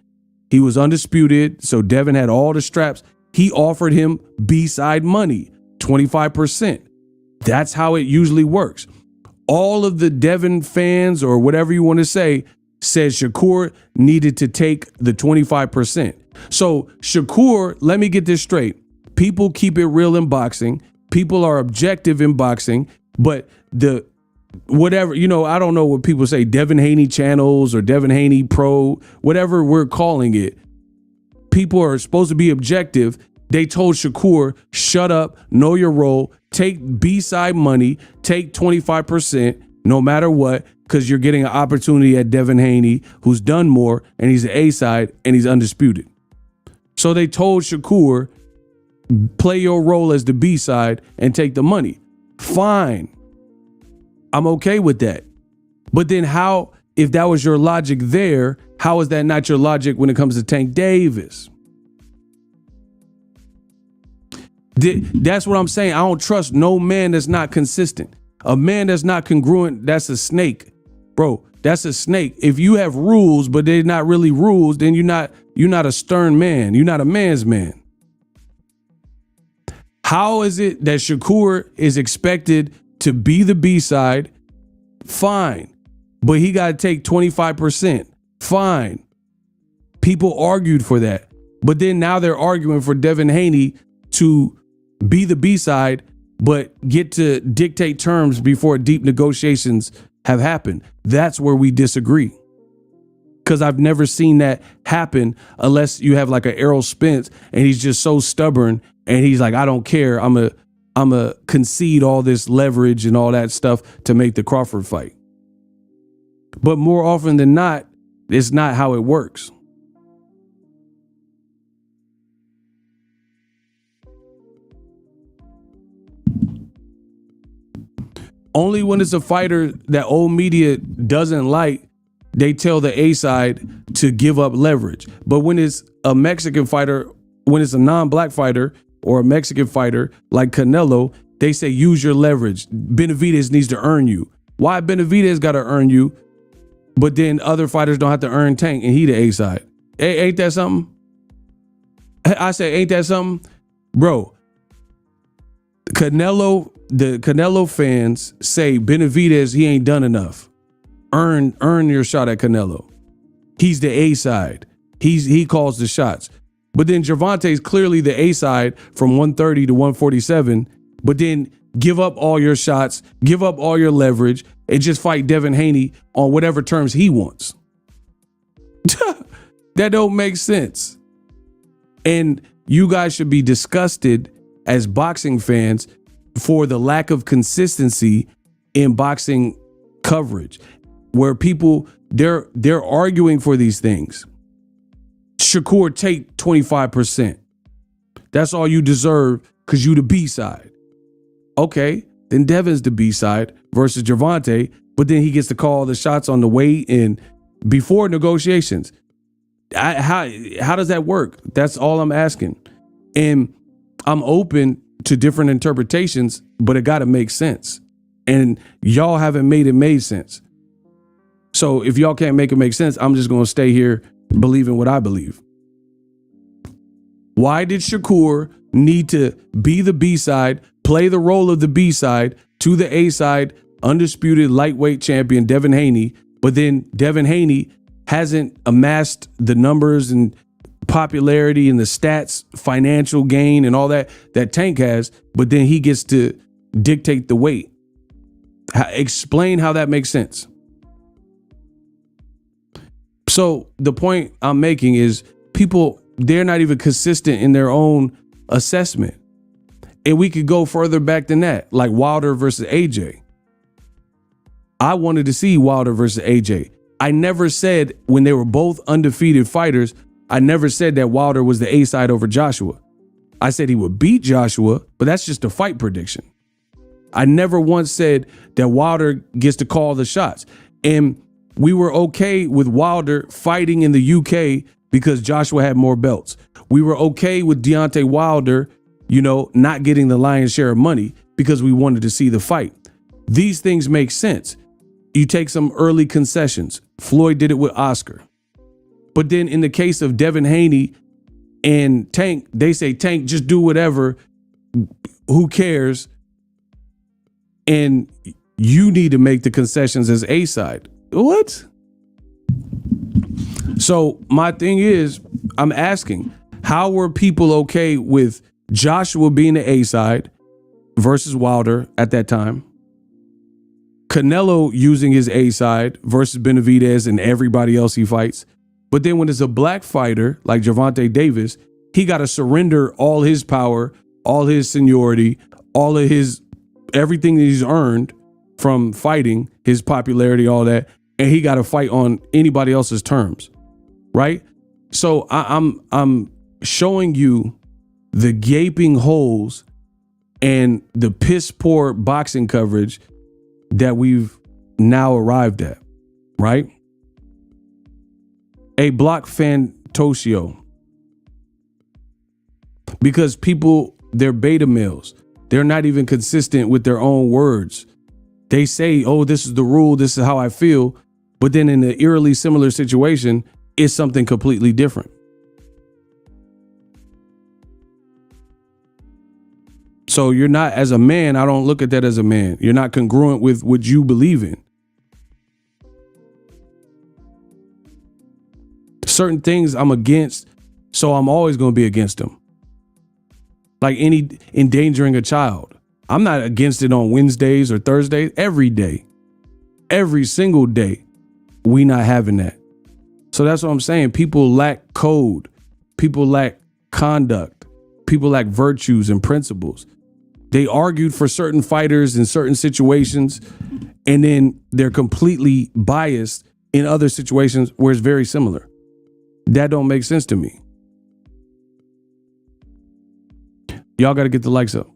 he was undisputed, so Devin had all the straps, he offered him B side money, 25%. That's how it usually works. All of the Devin fans, or whatever you want to say, said Shakur needed to take the 25%. So Shakur, let me get this straight. People keep it real in boxing. People are objective in boxing, but the whatever, I don't know what people say, Devin Haney channels or Devin Haney Pro, whatever we're calling it. people are supposed to be objective. They told Shakur, shut up, know your role, take B-side money, take 25% no matter what, because you're getting an opportunity at Devin Haney, who's done more, and he's an A-side, and he's undisputed. So they told Shakur, play your role as the B-side and take the money. Fine. I'm okay with that. But then how, if that was your logic there, how is that not your logic when it comes to Tank Davis? That's what I'm saying. I don't trust no man that's not consistent. A man that's not congruent, that's a snake. Bro, that's a snake. If you have rules, but they're not really rules, then you're not a stern man. You're not a man's man. How is it that Shakur is expected to be the B-side? Fine. But he got to take 25%. Fine. People argued for that. But then now they're arguing for Devin Haney to be the B-side, but get to dictate terms before deep negotiations have happened. That's where we disagree. Because I've never seen that happen unless you have like an Errol Spence and he's just so stubborn and he's like, I don't care. I'm a concede all this leverage and all that stuff to make the Crawford fight. But more often than not, it's not how it works. Only when it's a fighter that old media doesn't like, they tell the A side to give up leverage. But when it's a Mexican fighter, when it's a non-black fighter or a Mexican fighter like Canelo, they say use your leverage. Benavidez needs to earn you. Why Benavidez got to earn you, but then other fighters don't have to earn Tank and he the A side? Ain't that something? I say, ain't that something? Bro, the Canelo fans say Benavidez, he ain't done enough. Earn your shot at Canelo. He's the A side. He calls the shots. But then Gervonta is clearly the A side from 130 to 147. But then give up all your shots, give up all your leverage, and just fight Devin Haney on whatever terms he wants. That don't make sense. And you guys should be disgusted as boxing fans for the lack of consistency in boxing coverage, where people they're arguing for these things. Shakur, take 25%. That's all you deserve because you the B side. Okay, then Devin's the B side versus Gervonta, but then he gets to call the shots on the way in before negotiations. How does that work? That's all I'm asking. And I'm open to different interpretations, but it got to make sense. And y'all haven't made it make sense. So if y'all can't make it make sense, I'm just going to stay here believing what I believe. Why did Shakur need to be the B side, play the role of the B side to the A side, undisputed lightweight champion Devin Haney, but then Devin Haney hasn't amassed the numbers and popularity and the stats, financial gain and all that Tank has, but then he gets to dictate the weight? Explain how that makes sense. So the point I'm making is people, they're not even consistent in their own assessment. And we could go further back than that, like Wilder versus AJ. I wanted to see Wilder versus AJ. I never said, when they were both undefeated fighters, I never said that Wilder was the A side over Joshua. I said he would beat Joshua, but that's just a fight prediction. I never once said that Wilder gets to call the shots. And we were okay with Wilder fighting in the UK because Joshua had more belts. We were okay with Deontay Wilder, not getting the lion's share of money because we wanted to see the fight. These things make sense. You take some early concessions. Floyd did it with Oscar. But then in the case of Devin Haney and Tank, they say, Tank, just do whatever. Who cares? And you need to make the concessions as A side. What? So my thing is, I'm asking, how were people okay with Joshua being the A side versus Wilder at that time? Canelo using his A side versus Benavidez and everybody else he fights. But then when it's a black fighter like Gervonta Davis, he got to surrender all his power, all his seniority, all of his everything that he's earned from fighting, his popularity, all that, and he got to fight on anybody else's terms, right? So I'm showing you the gaping holes and the piss poor boxing coverage that we've now arrived at, right? A block Fantosio. Because people, they're beta males. They're not even consistent with their own words. They say, oh, this is the rule, this is how I feel. But then in an eerily similar situation, it's something completely different. So you're not, as a man, I don't look at that as a man. You're not congruent with what you believe in. Certain things I'm against, so I'm always going to be against them. Like any endangering a child. I'm not against it on Wednesdays or Thursdays. Every day, every single day, we not having that. So that's what I'm saying. People lack code. People lack conduct. People lack virtues and principles. They argued for certain fighters in certain situations, and then they're completely biased in other situations where it's very similar. That don't make sense to me. Y'all got to get the likes up.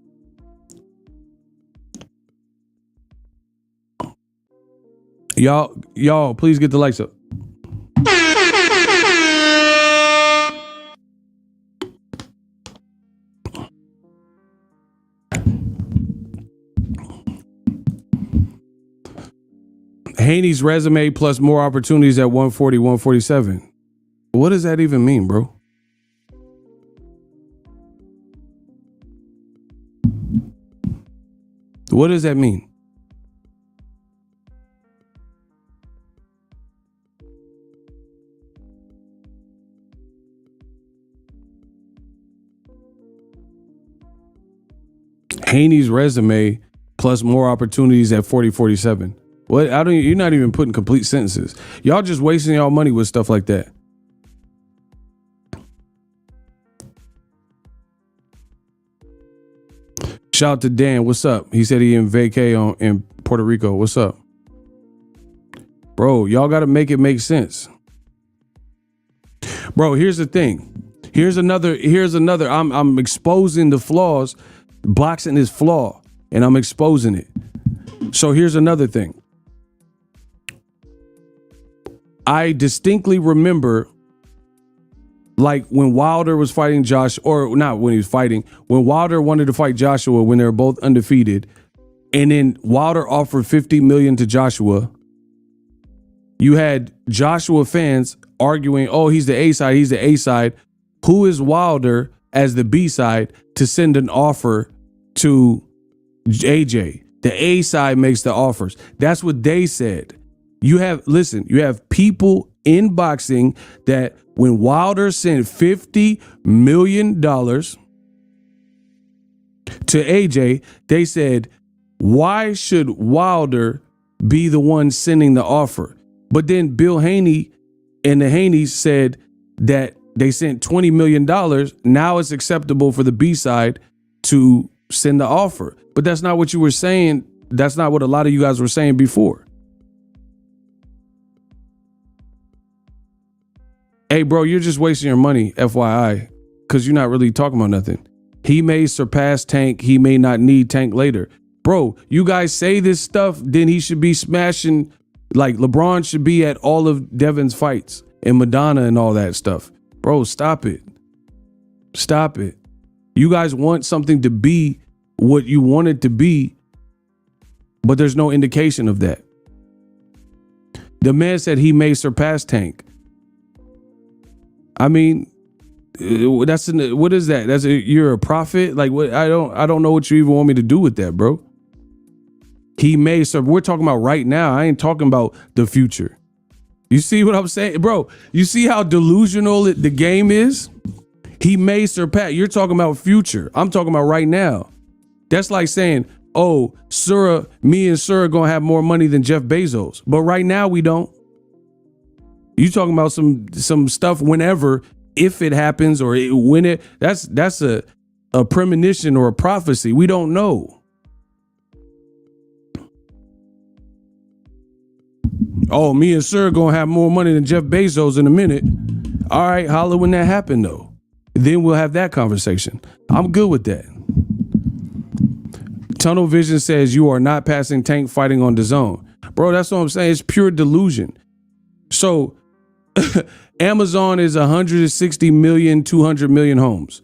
Y'all, please get the likes up. Haney's resume plus more opportunities at 140, 147. What does that even mean, bro? What does that mean? Haney's resume plus more opportunities at 40-47. What? You're not even putting complete sentences. Y'all just wasting y'all money with stuff like that. Shout out to Dan. What's up? He said he in vacay in Puerto Rico. What's up? Bro, y'all got to make it make sense. Bro, here's the thing. Here's another. I'm exposing the flaws. Boxing is flawed, and I'm exposing it. So here's another thing. I distinctly remember, like when Wilder was fighting Josh, or not when he was fighting, when Wilder wanted to fight Joshua when they were both undefeated, and then Wilder offered $50 million to Joshua. You had Joshua fans arguing, oh, he's the A side, he's the A side. Who is Wilder as the B side to send an offer to AJ? The A side makes the offers. That's what they said. You have people in boxing that when Wilder sent $50 million to AJ, they said, why should Wilder be the one sending the offer? But then Bill Haney and the Haneys said that they sent $20 million. Now it's acceptable for the B side to send the offer. But that's not what you were saying. That's not what a lot of you guys were saying before. Hey, bro, you're just wasting your money, FYI, because you're not really talking about nothing. He may surpass Tank. He may not need Tank later. Bro, you guys say this stuff, then he should be smashing, like LeBron should be at all of Devin's fights and Madonna and all that stuff. Bro, stop it. Stop it. You guys want something to be what you want it to be, but there's no indication of that. The man said he may surpass Tank. I mean, what is that? You're a prophet? Like what? I don't know what you even want me to do with that, bro. He may serve. We're talking about right now. I ain't talking about the future. You see what I'm saying, bro? You see how delusional the game is? He may surpass. You're talking about future. I'm talking about right now. That's like saying, oh, me and Sura gonna have more money than Jeff Bezos. But right now we don't. You talking about some stuff whenever, if it happens or when it, that's a premonition or a prophecy. We don't know. Oh, me and Sir gonna have more money than Jeff Bezos in a minute. All right, holla when that happened though. Then we'll have that conversation. I'm good with that. Tunnel Vision says you are not passing Tank fighting on the zone. Bro, that's what I'm saying. It's pure delusion. So Amazon is 160 million, 200 million homes.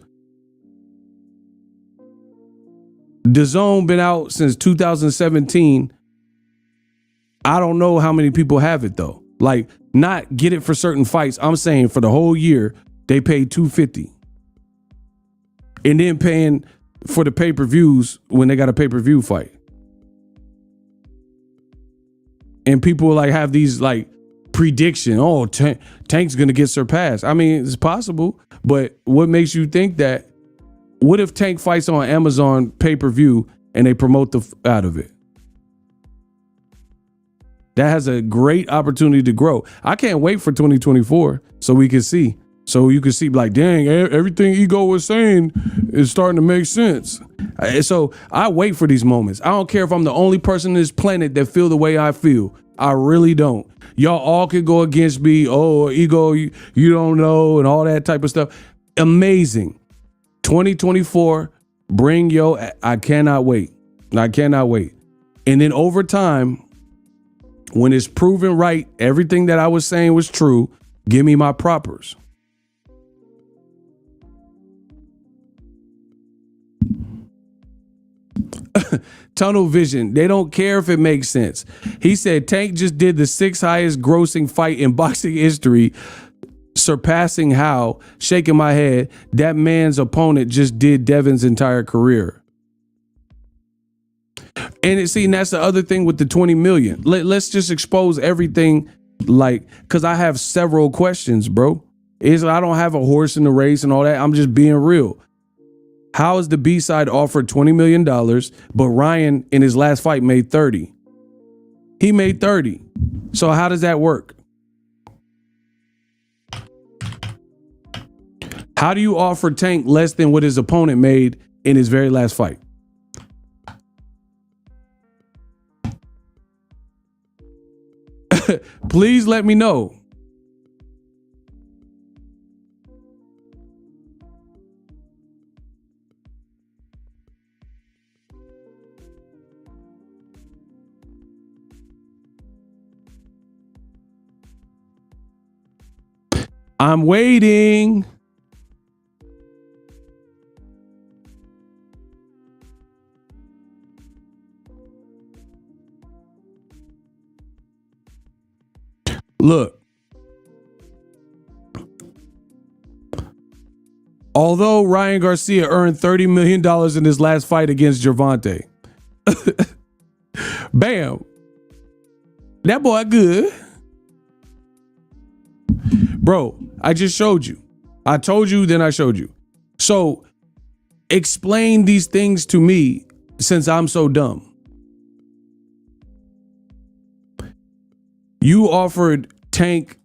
The zone been out since 2017. I don't know how many people have it though. Like, not get it for certain fights. I'm saying for the whole year, they paid $250. And then paying for the pay-per-views when they got a pay-per-view fight. And people like have these like prediction, oh, Tank's gonna get surpassed. I mean, it's possible, but what makes you think that? What if Tank fights on Amazon pay-per-view and they promote the out of it? That has a great opportunity to grow. I can't wait for 2024 so we can see. So you can see like, dang, everything Ego was saying is starting to make sense. So I wait for these moments. I don't care if I'm the only person on this planet that feel the way I feel. I really don't. Y'all all could go against me. Oh, Ego, you don't know, and all that type of stuff. Amazing. 2024, bring I cannot wait. I cannot wait. And then over time, when it's proven right, everything that I was saying was true, give me my propers. Tunnel Vision, they don't care if it makes sense. He said Tank just did the 6th highest grossing fight in boxing history, surpassing Howe. Shaking my head, that man's opponent just did Devin's entire career. And that's the other thing with the 20 million. Let's just expose everything, like, because I have several questions, bro. I don't have a horse in the race and all that. I'm just being real. How is the B-side offered $20 million, but Ryan in his last fight made 30? He made 30. So how does that work? How do you offer Tank less than what his opponent made in his very last fight? Please let me know. I'm waiting. Look, although Ryan Garcia earned $30 million in his last fight against Gervonta, bam, that boy good. Bro, I just showed you. I told you, then I showed you. So explain these things to me since I'm so dumb. You offered Tank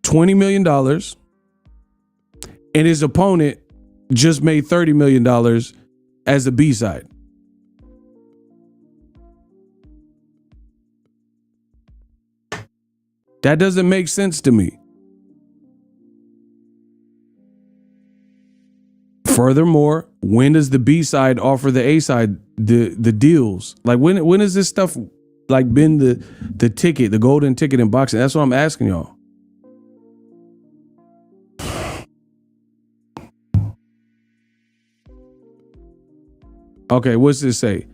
$20 million and his opponent just made $30 million as the B-side. That doesn't make sense to me. Furthermore, when does the B-side offer the A-side the deals? Like when is this stuff like been the ticket, the golden ticket in boxing? That's what I'm asking y'all. Okay, what's this say?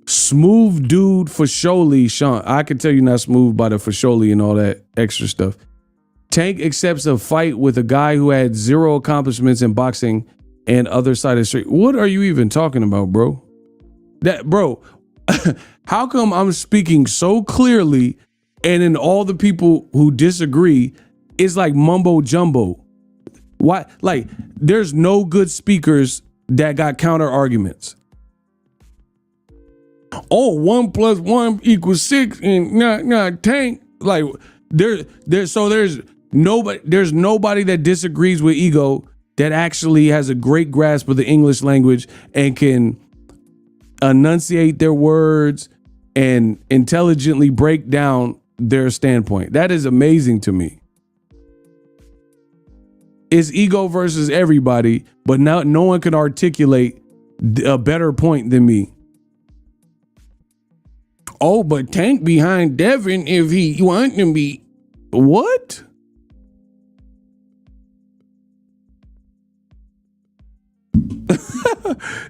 Smooth dude for surely, Sean. I can tell you not smooth by the for surely and all that extra stuff. Tank accepts a fight with a guy who had zero accomplishments in boxing and other side of the street. What are you even talking about, bro? Bro, how come I'm speaking so clearly and then all the people who disagree is like mumbo jumbo? Why? Like, there's no good speakers that got counter arguments. Oh, 1 + 1 = 6 and not Tank. Like there's There's nobody that disagrees with Ego that actually has a great grasp of the English language and can enunciate their words and intelligently break down their standpoint. That is amazing to me. It's Ego versus everybody, but now no one can articulate a better point than me. Oh, but Tank behind Devin if he want to be. What?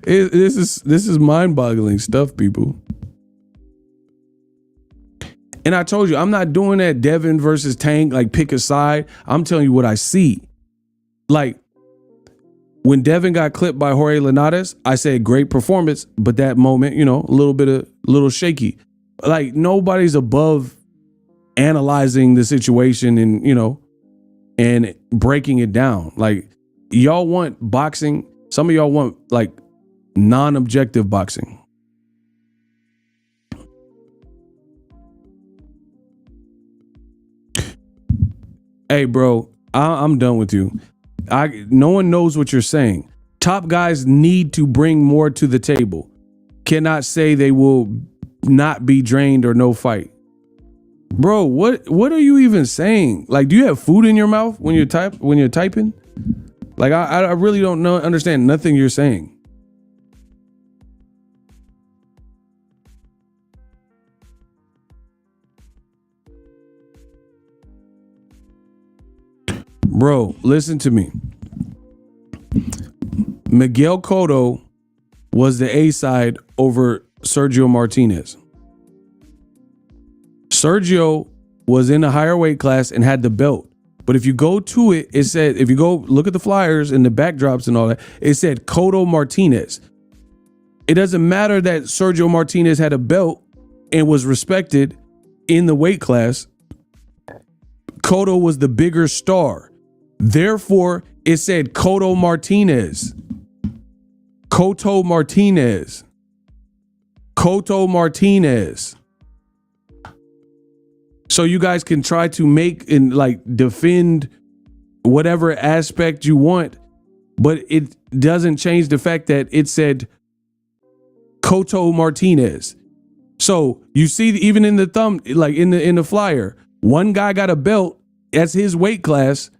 This is mind-boggling stuff, people. And I told you, I'm not doing that Devin versus Tank, like pick a side. I'm telling you what I see. Like, when Devin got clipped by Jorge Linares, I said great performance, but that moment, you know, a little shaky. Like, nobody's above analyzing the situation and, you know, and breaking it down. Like, y'all want boxing. Some of y'all want like non-objective boxing. Hey, bro, I'm done with you. No one knows what you're saying. Top guys need to bring more to the table. Cannot say they will not be drained or no fight. Bro, what are you even saying? Like, do you have food in your mouth when you're typing? Like, I really don't understand nothing you're saying. Bro, listen to me. Miguel Cotto was the A side over Sergio Martinez. Sergio was in a higher weight class and had the belt. But if you go to it, it said, if you go look at the flyers and the backdrops and all that, it said Cotto Martinez. It doesn't matter that Sergio Martinez had a belt and was respected in the weight class. Cotto was the bigger star. Therefore, it said Cotto Martinez. Cotto Martinez. Cotto Martinez. So you guys can try to make and like defend whatever aspect you want, but it doesn't change the fact that it said Cotto Martinez. So you see, even in the thumb, like in the flyer, one guy got a belt. That's his weight class.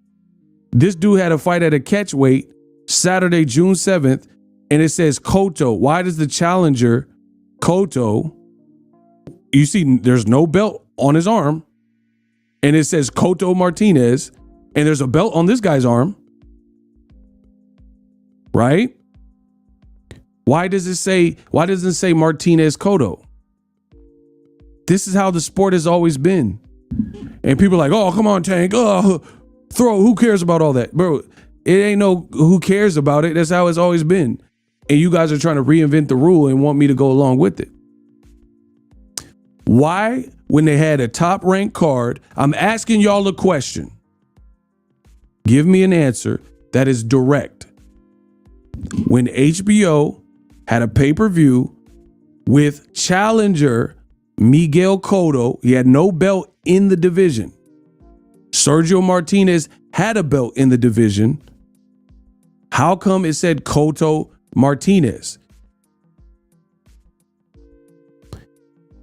This dude had a fight at a catch weight Saturday, June 7th, and it says Cotto. Why does the challenger Cotto? You see, there's no belt on his arm, and it says Cotto Martinez, and there's a belt on this guy's arm, right? Why doesn't it say Martinez Cotto? This is how the sport has always been. And people are like, oh, come on, Tank. Oh, who cares about all that? Bro, it ain't no who cares about it. That's how it's always been. And you guys are trying to reinvent the rule and want me to go along with it. Why, when they had a top ranked card, I'm asking y'all a question. Give me an answer that is direct. When HBO had a pay-per-view with challenger Miguel Cotto, he had no belt in the division. Sergio Martinez had a belt in the division. How come it said Cotto Martinez?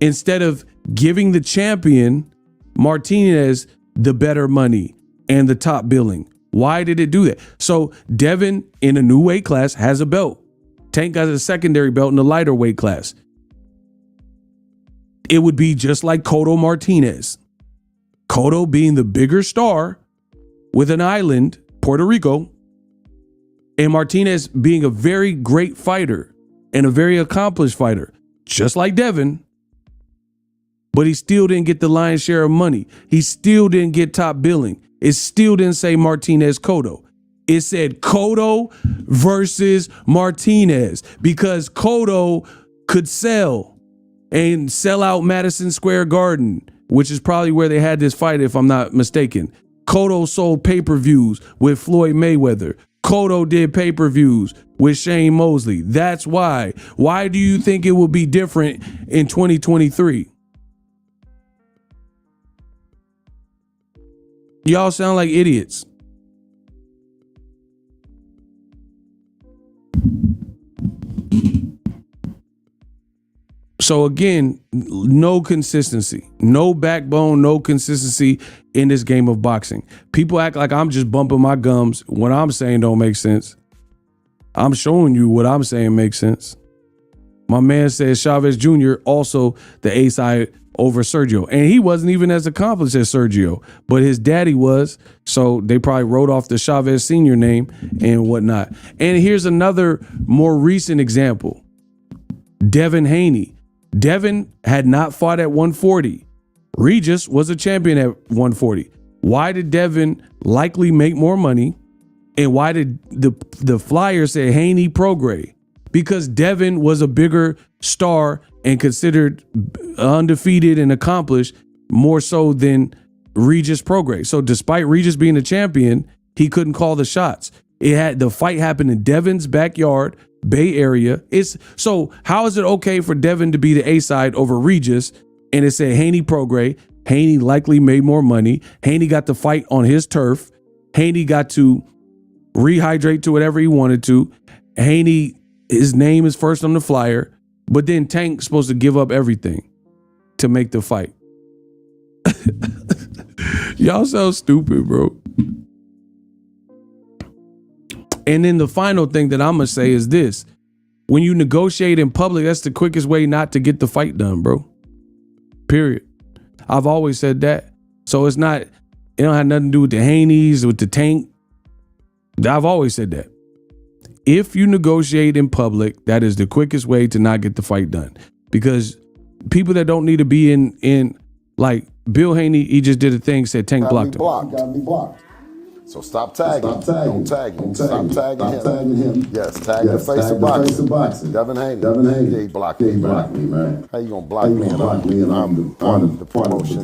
Instead of giving the champion Martinez the better money and the top billing. Why did it do that? So Devin in a new weight class has a belt. Tank has a secondary belt in the lighter weight class. It would be just like Cotto Martinez. Cotto being the bigger star with an island, Puerto Rico, and Martinez being a very great fighter and a very accomplished fighter, just like Devin. But he still didn't get the lion's share of money. He still didn't get top billing. It still didn't say Martinez Cotto. It said Cotto versus Martinez because Cotto could sell out Madison Square Garden, which is probably where they had this fight, if I'm not mistaken. Cotto sold pay-per-views with Floyd Mayweather. Cotto did pay-per-views with Shane Mosley. That's why. Why do you think it will be different in 2023? Y'all sound like idiots. So again, no consistency, no backbone, no consistency in this game of boxing. People act like I'm just bumping my gums. What I'm saying don't make sense. I'm showing you what I'm saying makes sense. My man says Chavez Jr. also the A side over Sergio. And he wasn't even as accomplished as Sergio, but his daddy was. So they probably wrote off the Chavez Sr. name and whatnot. And here's another more recent example. Devin Haney. Devin had not fought at 140. Regis was a champion at 140. Why did Devin likely make more money? And why did the flyer say Haney Prograis? Because Devin was a bigger star and considered undefeated and accomplished more so than Regis Prograis. So despite Regis being a champion, he couldn't call the shots. The fight happened in Devin's backyard, Bay Area. So how is it okay for Devin to be the A side over Regis? And it said Haney Prograis. Haney likely made more money. Haney got to fight on his turf. Haney got to rehydrate to whatever he wanted to. Haney, his name is first on the flyer, but then Tank's supposed to give up everything to make the fight. Y'all sound stupid, bro. And then the final thing that I'm going to say is this. When you negotiate in public, that's the quickest way not to get the fight done, bro. Period. I've always said that. So it don't have nothing to do with the Haneys, with the Tank. I've always said that. If you negotiate in public, that is the quickest way to not get the fight done. Because people that don't need to be in like Bill Haney, he just did a thing, said Tank blocked him. Got me blocked. So stop tagging. Don't tag him. Stop tagging him. Yes, tag the face of boxing. Devin Haney. Yeah, he blocked me, man. How you gonna block me? I'm the promotion.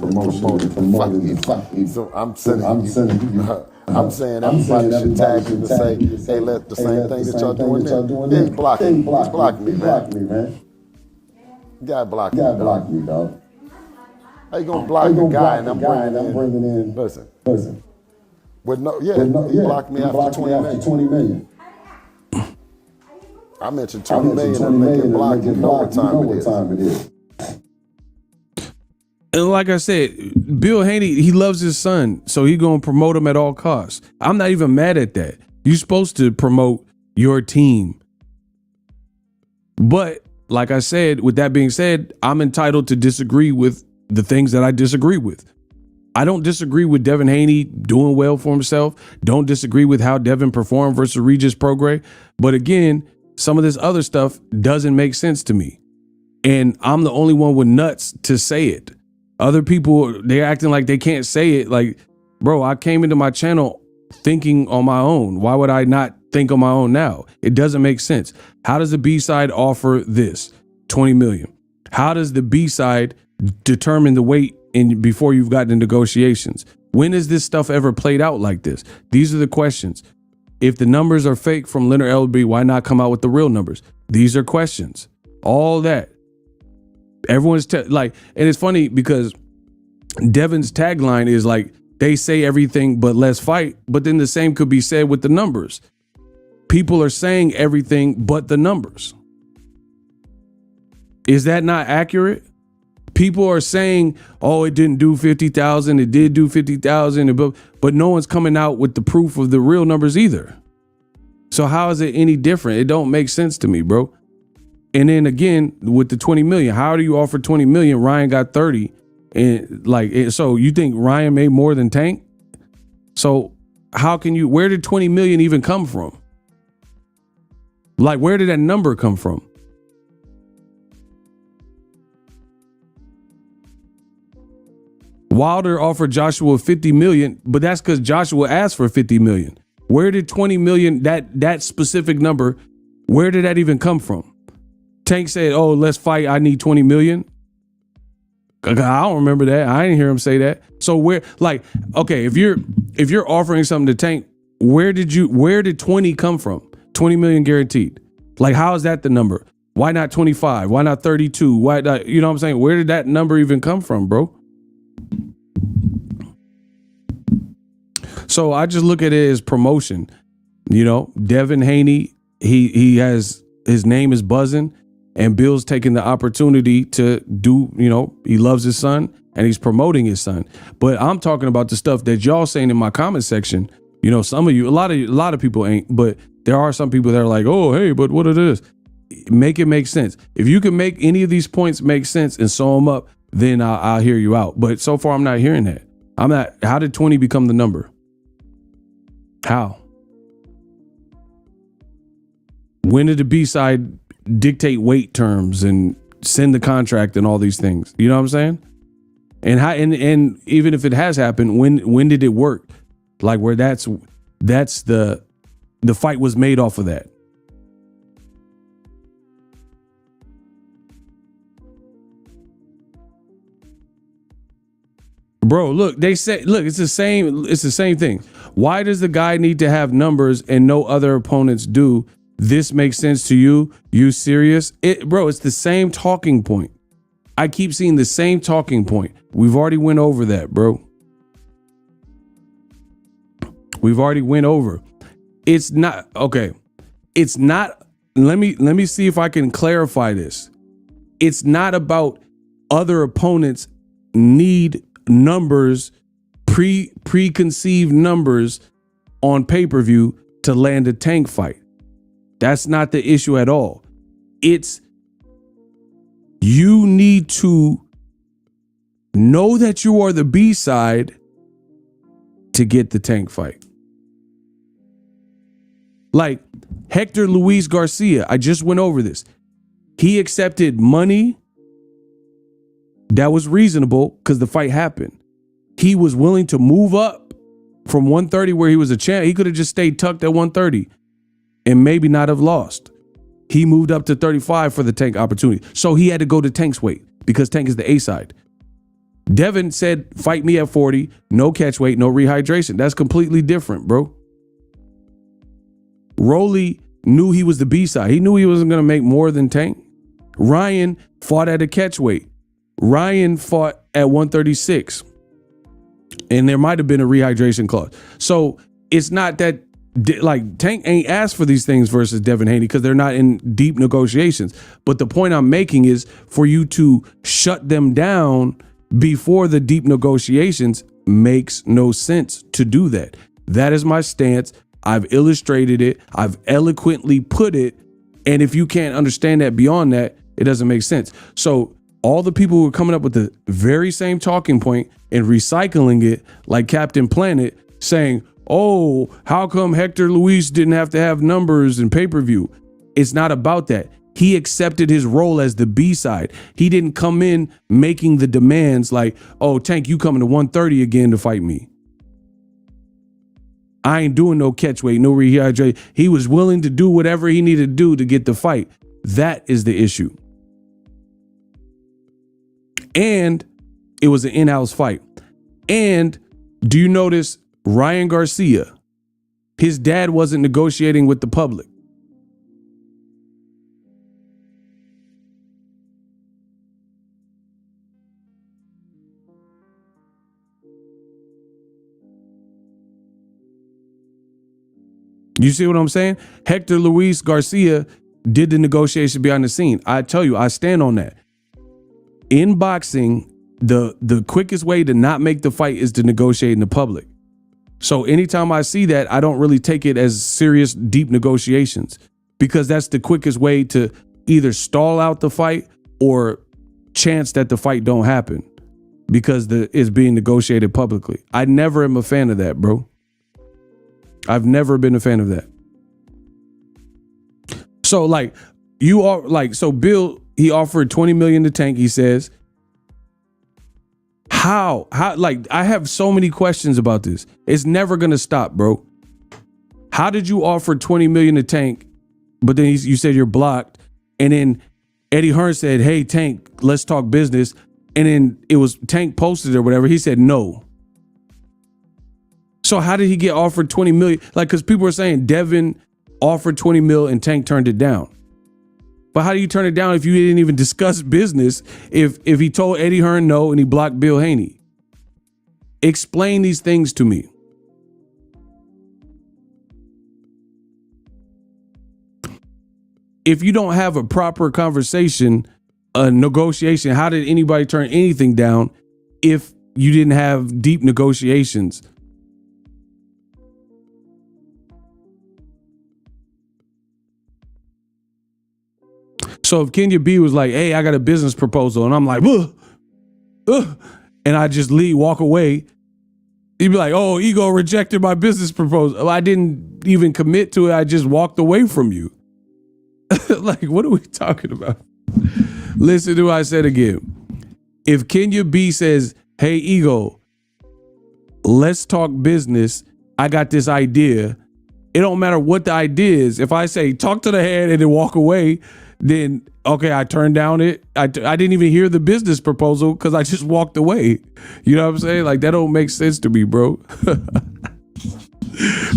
So I'm sending you. I'm saying everybody should tag him to say, hey, let the same thing that y'all doing there. Yeah, he's blocking me. He's blocking me, man. You gotta block me, dog. How you gonna block a guy and I'm bringing in? Listen. He blocked me after 20 million. I mentioned 20 million and make him block. You know what time it is. And like I said, Bill Haney, he loves his son, so he's going to promote him at all costs. I'm not even mad at that. You're supposed to promote your team. But like I said, with that being said, I'm entitled to disagree with the things that I disagree with. I don't disagree with Devin Haney doing well for himself. Don't disagree with how Devin performed versus Regis Prograis. But again, some of this other stuff doesn't make sense to me. And I'm the only one with nuts to say it. Other people, they're acting like they can't say it. Like, bro, I came into my channel thinking on my own. Why would I not think on my own now? It doesn't make sense. How does the B-side offer this? 20 million. How does the B-side determine the weight before you've gotten to negotiations? When has this stuff ever played out like this? These are the questions. If the numbers are fake from Leonard Ellerbe, why not come out with the real numbers? These are questions. All that. Everyone's and it's funny because Devin's tagline is like, they say everything but let's fight. But then the same could be said with the numbers. People are saying everything but the numbers. Is that not accurate? People are saying, oh, it didn't do 50,000. It did do 50,000. But no one's coming out with the proof of the real numbers either. So how is it any different? It don't make sense to me, bro. And then again, with the 20 million, how do you offer 20 million? Ryan got 30. And so you think Ryan made more than Tank? So where did 20 million even come from? Like, where did that number come from? Wilder offered Joshua 50 million, but that's because Joshua asked for 50 million. Where did 20 million, that specific number, where did that even come from? Tank said, oh, let's fight. I need 20 million. I don't remember that. I didn't hear him say that. So okay, if you're offering something to Tank, where did 20 come from? 20 million guaranteed. Like, how is that the number? Why not 25? Why not 32? Why not, you know what I'm saying? Where did that number even come from, bro? So I just look at it as promotion. You know, Devin Haney, he has, his name is buzzing, and Bill's taking the opportunity to do, you know, he loves his son and he's promoting his son. But I'm talking about the stuff that y'all saying in my comment section. You know, some of you, a lot of people ain't, but there are some people that are like, oh, hey, but what it is? Make it make sense. If you can make any of these points make sense and sew them up, then I'll hear you out. But so far, I'm not hearing that. I'm not. How did 20 become the number? How? When did the B-side dictate weight terms and send the contract and all these things? You know what I'm saying? And how? And even if it has happened, when did it work? Like where that's the fight was made off of that. Bro, look, they say, look, it's the same thing. Why does the guy need to have numbers and no other opponents do? This makes sense to you? You serious? Bro, it's the same talking point. I keep seeing the same talking point. We've already went over that, bro. We've already went over. It's not, okay. It's not, let me see if I can clarify this. It's not about other opponents need numbers, preconceived numbers on pay-per-view to land a Tank fight. That's not the issue at all. It's you need to know that you are the B-side to get the Tank fight. Like Hector Luis Garcia, I just went over this. He accepted money that was reasonable because the fight happened. He was willing to move up from 130 where he was a champ. He could have just stayed tucked at 130 and maybe not have lost. He moved up to 35 for the Tank opportunity. So he had to go to Tank's weight because Tank is the A side. Devin said, fight me at 40, no catch weight, no rehydration. That's completely different, bro. Rolly knew he was the B side. He knew he wasn't going to make more than Tank. Ryan fought at a catch weight. Ryan fought at 136. And there might have been a rehydration clause. So it's not that like Tank ain't asked for these things versus Devin Haney because they're not in deep negotiations. But the point I'm making is for you to shut them down before the deep negotiations makes no sense to do that. That is my stance. I've illustrated it. I've eloquently put it. And if you can't understand that beyond that, it doesn't make sense. So all the people who are coming up with the very same talking point and recycling it like Captain Planet saying, oh, how come Hector Luis didn't have to have numbers in pay-per-view? It's not about that. He accepted his role as the B-side. He didn't come in making the demands like, oh, Tank, you coming to 130 again to fight me. I ain't doing no catch weight, no rehydration. He was willing to do whatever he needed to do to get the fight. That is the issue. And it was an in-house fight. And do you notice Ryan Garcia, his dad wasn't negotiating with the public. You see what I'm saying? Hector Luis Garcia did the negotiation behind the scene. I tell you, I stand on that. In boxing, the quickest way to not make the fight is to negotiate in the public. So anytime I see that, I don't really take it as serious, deep negotiations because that's the quickest way to either stall out the fight or chance that the fight don't happen because it's being negotiated publicly. I never am a fan of that, bro. I've never been a fan of that. So like you are like, so Bill, he offered 20 million to Tank, he says. How, like, I have so many questions about this. It's never going to stop, bro. How did you offer 20 million to Tank, but then you said you're blocked? And then Eddie Hearn said, hey, Tank, let's talk business. And then it was Tank posted or whatever. He said no. So how did he get offered 20 million? Like, because people are saying Devin offered 20 mil and Tank turned it down. But how do you turn it down if you didn't even discuss business? If he told Eddie Hearn no and he blocked Bill Haney? Explain these things to me. if you don't have a proper conversation, a negotiation, how did anybody turn anything down if you didn't have deep negotiations? So if Kenya B was like, hey, I got a business proposal, and I'm like, and I just walk away, he'd be like, oh, Ego rejected my business proposal. I didn't even commit to it. I just walked away from you. Like, what are we talking about? Listen to what I said again. If Kenya B says, hey, Ego, let's talk business. I got this idea. It don't matter what the idea is. If I say talk to the head and then walk away, then okay, I turned down it. I didn't even hear the business proposal because I just walked away. You know what I'm saying? Like, that don't make sense to me, bro.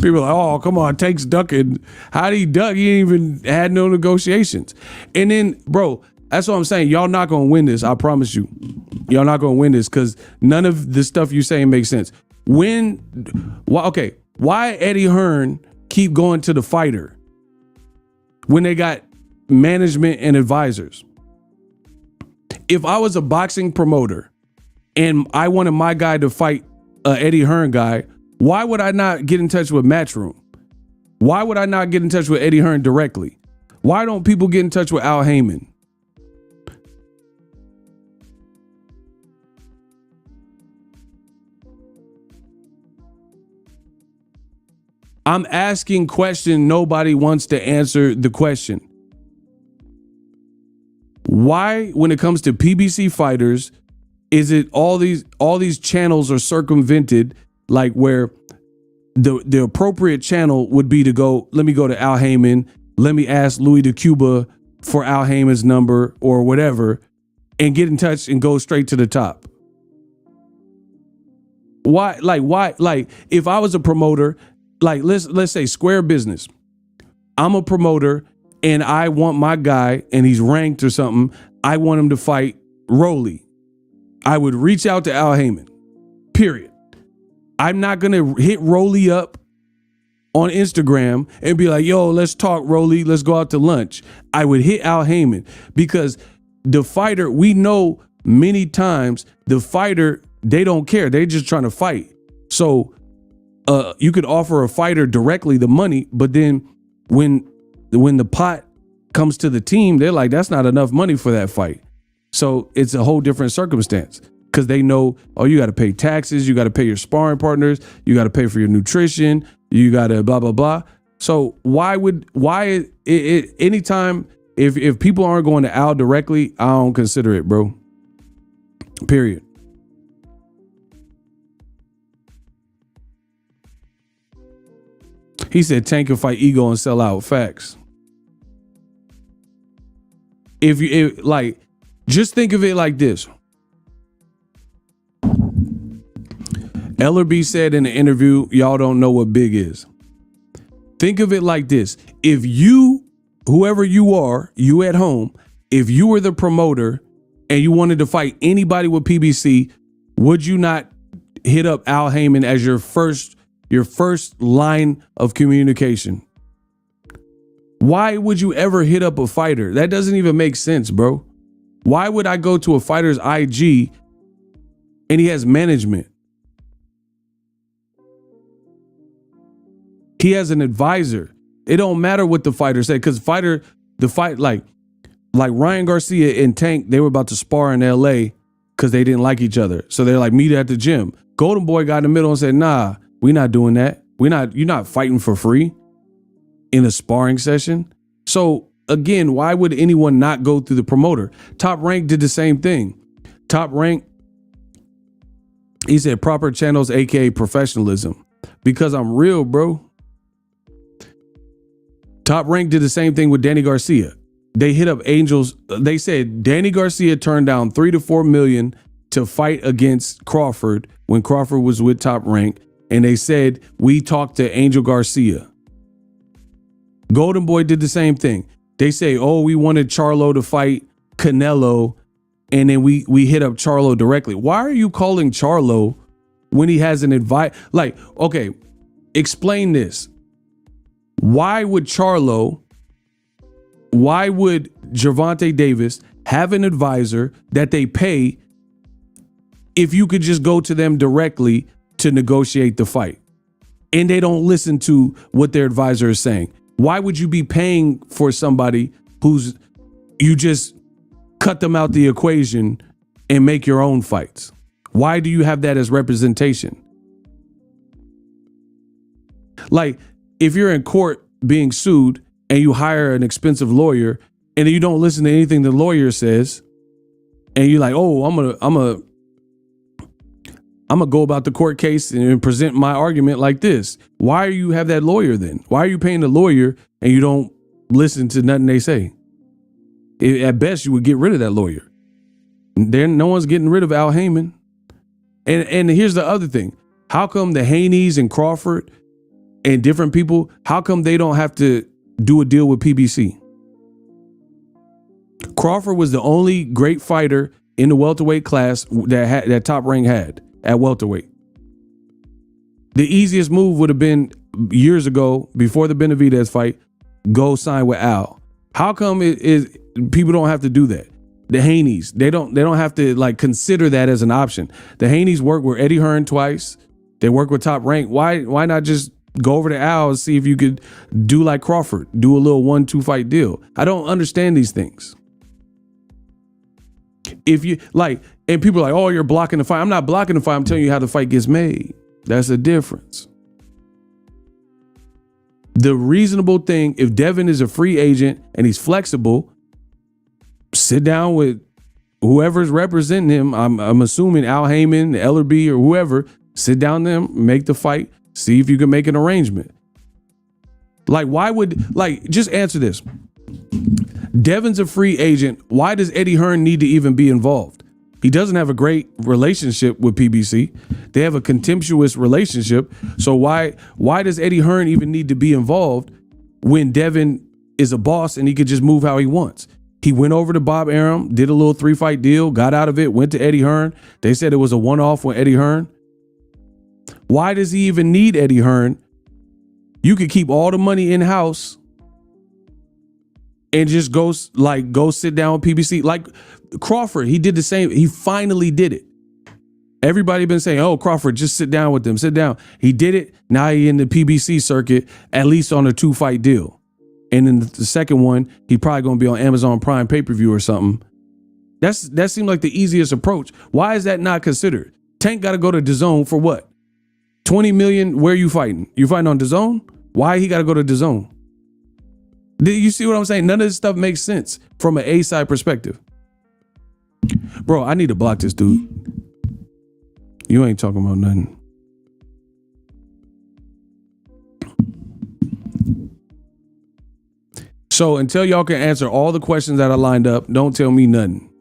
People are like, oh, come on, Tank's ducking. How did he duck? He ain't even had no negotiations. And then, bro, that's what I'm saying. Y'all not gonna win this. I promise you. Y'all not gonna win this because none of the stuff you're saying makes sense. Why Eddie Hearn keep going to the fighter when they got management and advisors? If I was a boxing promoter and I wanted my guy to fight Eddie Hearn guy, why would I not get in touch with Matchroom? Why would I not get in touch with Eddie Hearn directly? Why don't people get in touch with Al Heyman? I'm asking question. Nobody wants to answer the question. Why, when it comes to PBC fighters, is it all these channels are circumvented, like where the appropriate channel would be to go, let me go to Al Heyman, let me ask Louis de Cuba for Al Heyman's number or whatever, and get in touch and go straight to the top. Why, if I was a promoter, like let's say Square Business, I'm a promoter and I want my guy and he's ranked or something, I want him to fight Rolly. I would reach out to Al Heyman, period. I'm not going to hit Rolly up on Instagram and be like, yo, let's talk, Rolly, let's go out to lunch. I would hit Al Heyman because the fighter, we know many times the fighter, they don't care. They're just trying to fight. So you could offer a fighter directly the money, but then when the pot comes to the team, they're like, that's not enough money for that fight. So it's a whole different circumstance because they know, oh, you got to pay taxes, you got to pay your sparring partners, you got to pay for your nutrition, you got to blah, blah, blah. So anytime if people aren't going to Al directly, I don't consider it, bro. Period. He said Tank can fight Ego and sell out. Facts. Just think of it like this. Ellerby said in the interview, y'all don't know what big is. Think of it like this. If you, whoever you are, you at home, if you were the promoter and you wanted to fight anybody with PBC, would you not hit up Al Heyman as your first line of communication? Why would you ever hit up a fighter? That doesn't even make sense, bro. Why would I go to a fighter's IG and he has management? He has an advisor. It don't matter what the fighter said, because like Ryan Garcia and Tank, they were about to spar in LA because they didn't like each other. So they're like, meet at the gym. Golden Boy got in the middle and said, nah, we're not doing that. You're not fighting for free in a sparring session. So again, why would anyone not go through the promoter? Top Rank did the same thing. Top Rank, he said proper channels, aka professionalism, because I'm real, bro. Top Rank did the same thing with Danny Garcia. They hit up Angels. They said Danny Garcia turned down $3 to $4 million to fight against Crawford when Crawford was with Top Rank. And they said, we talked to Angel Garcia. Golden Boy did the same thing. They say, oh, we wanted Charlo to fight Canelo. And then we hit up Charlo directly. Why are you calling Charlo when he has an advice? Like, okay, explain this. Why would Charlo why would Gervonta Davis have an advisor that they pay if you could just go to them directly to negotiate the fight? And they don't listen to what their advisor is saying. Why would you be paying for somebody who's you just cut them out the equation and make your own fights? Why do you have that as representation? Like, if you're in court being sued and you hire an expensive lawyer and you don't listen to anything the lawyer says, and you're like, oh, I'm gonna go about the court case and present my argument like this. Why do you have that lawyer then? Why are you paying the lawyer and you don't listen to nothing they say? At best, you would get rid of that lawyer. Then no one's getting rid of Al Heyman. And here's the other thing. How come the Haneys and Crawford and different people, how come they don't have to do a deal with PBC? Crawford was the only great fighter in the welterweight class that Top Rank had at welterweight. The easiest move would have been years ago, before the Benavidez fight, go sign with Al. How come people don't have to do that? The Haneys, they don't have to like consider that as an option. The Haneys work with Eddie Hearn twice. They work with Top Rank. Why not just go over to Al and see if you could do like Crawford, do a little 1-2 fight deal? I don't understand these things. If you like, and people are like, oh, you're blocking the fight. I'm not blocking the fight. I'm telling you how the fight gets made. That's the difference. The reasonable thing, if Devin is a free agent and he's flexible, sit down with whoever's representing him. I'm assuming Al Heyman, Ellerby, or whoever. Sit down with them, make the fight, see if you can make an arrangement. Like, why would, like, just answer this. Devin's a free agent. Why does Eddie Hearn need to even be involved? He doesn't have a great relationship with PBC. They have a contemptuous relationship. So why does Eddie Hearn even need to be involved when Devin is a boss and he could just move how he wants? He went over to Bob Arum, did a little 3-fight deal, got out of it, went to Eddie Hearn. They said it was a one-off with Eddie Hearn. Why does he even need Eddie Hearn? You could keep all the money in-house and just go sit down with PBC. Like Crawford, he did the same. He finally did it. Everybody been saying, oh, Crawford, just sit down with them. Sit down. He did it. Now he in the PBC circuit, at least on a 2-fight deal. And then the second one, he probably going to be on Amazon Prime pay-per-view or something. That seemed like the easiest approach. Why is that not considered? Tank got to go to DAZN for what? 20 million, where are you fighting? You fighting on DAZN? Why he got to go to DAZN? You see what I'm saying? None of this stuff makes sense from an A-side perspective. Bro, I need to block this dude. You ain't talking about nothing. So until y'all can answer all the questions that I lined up, don't tell me nothing.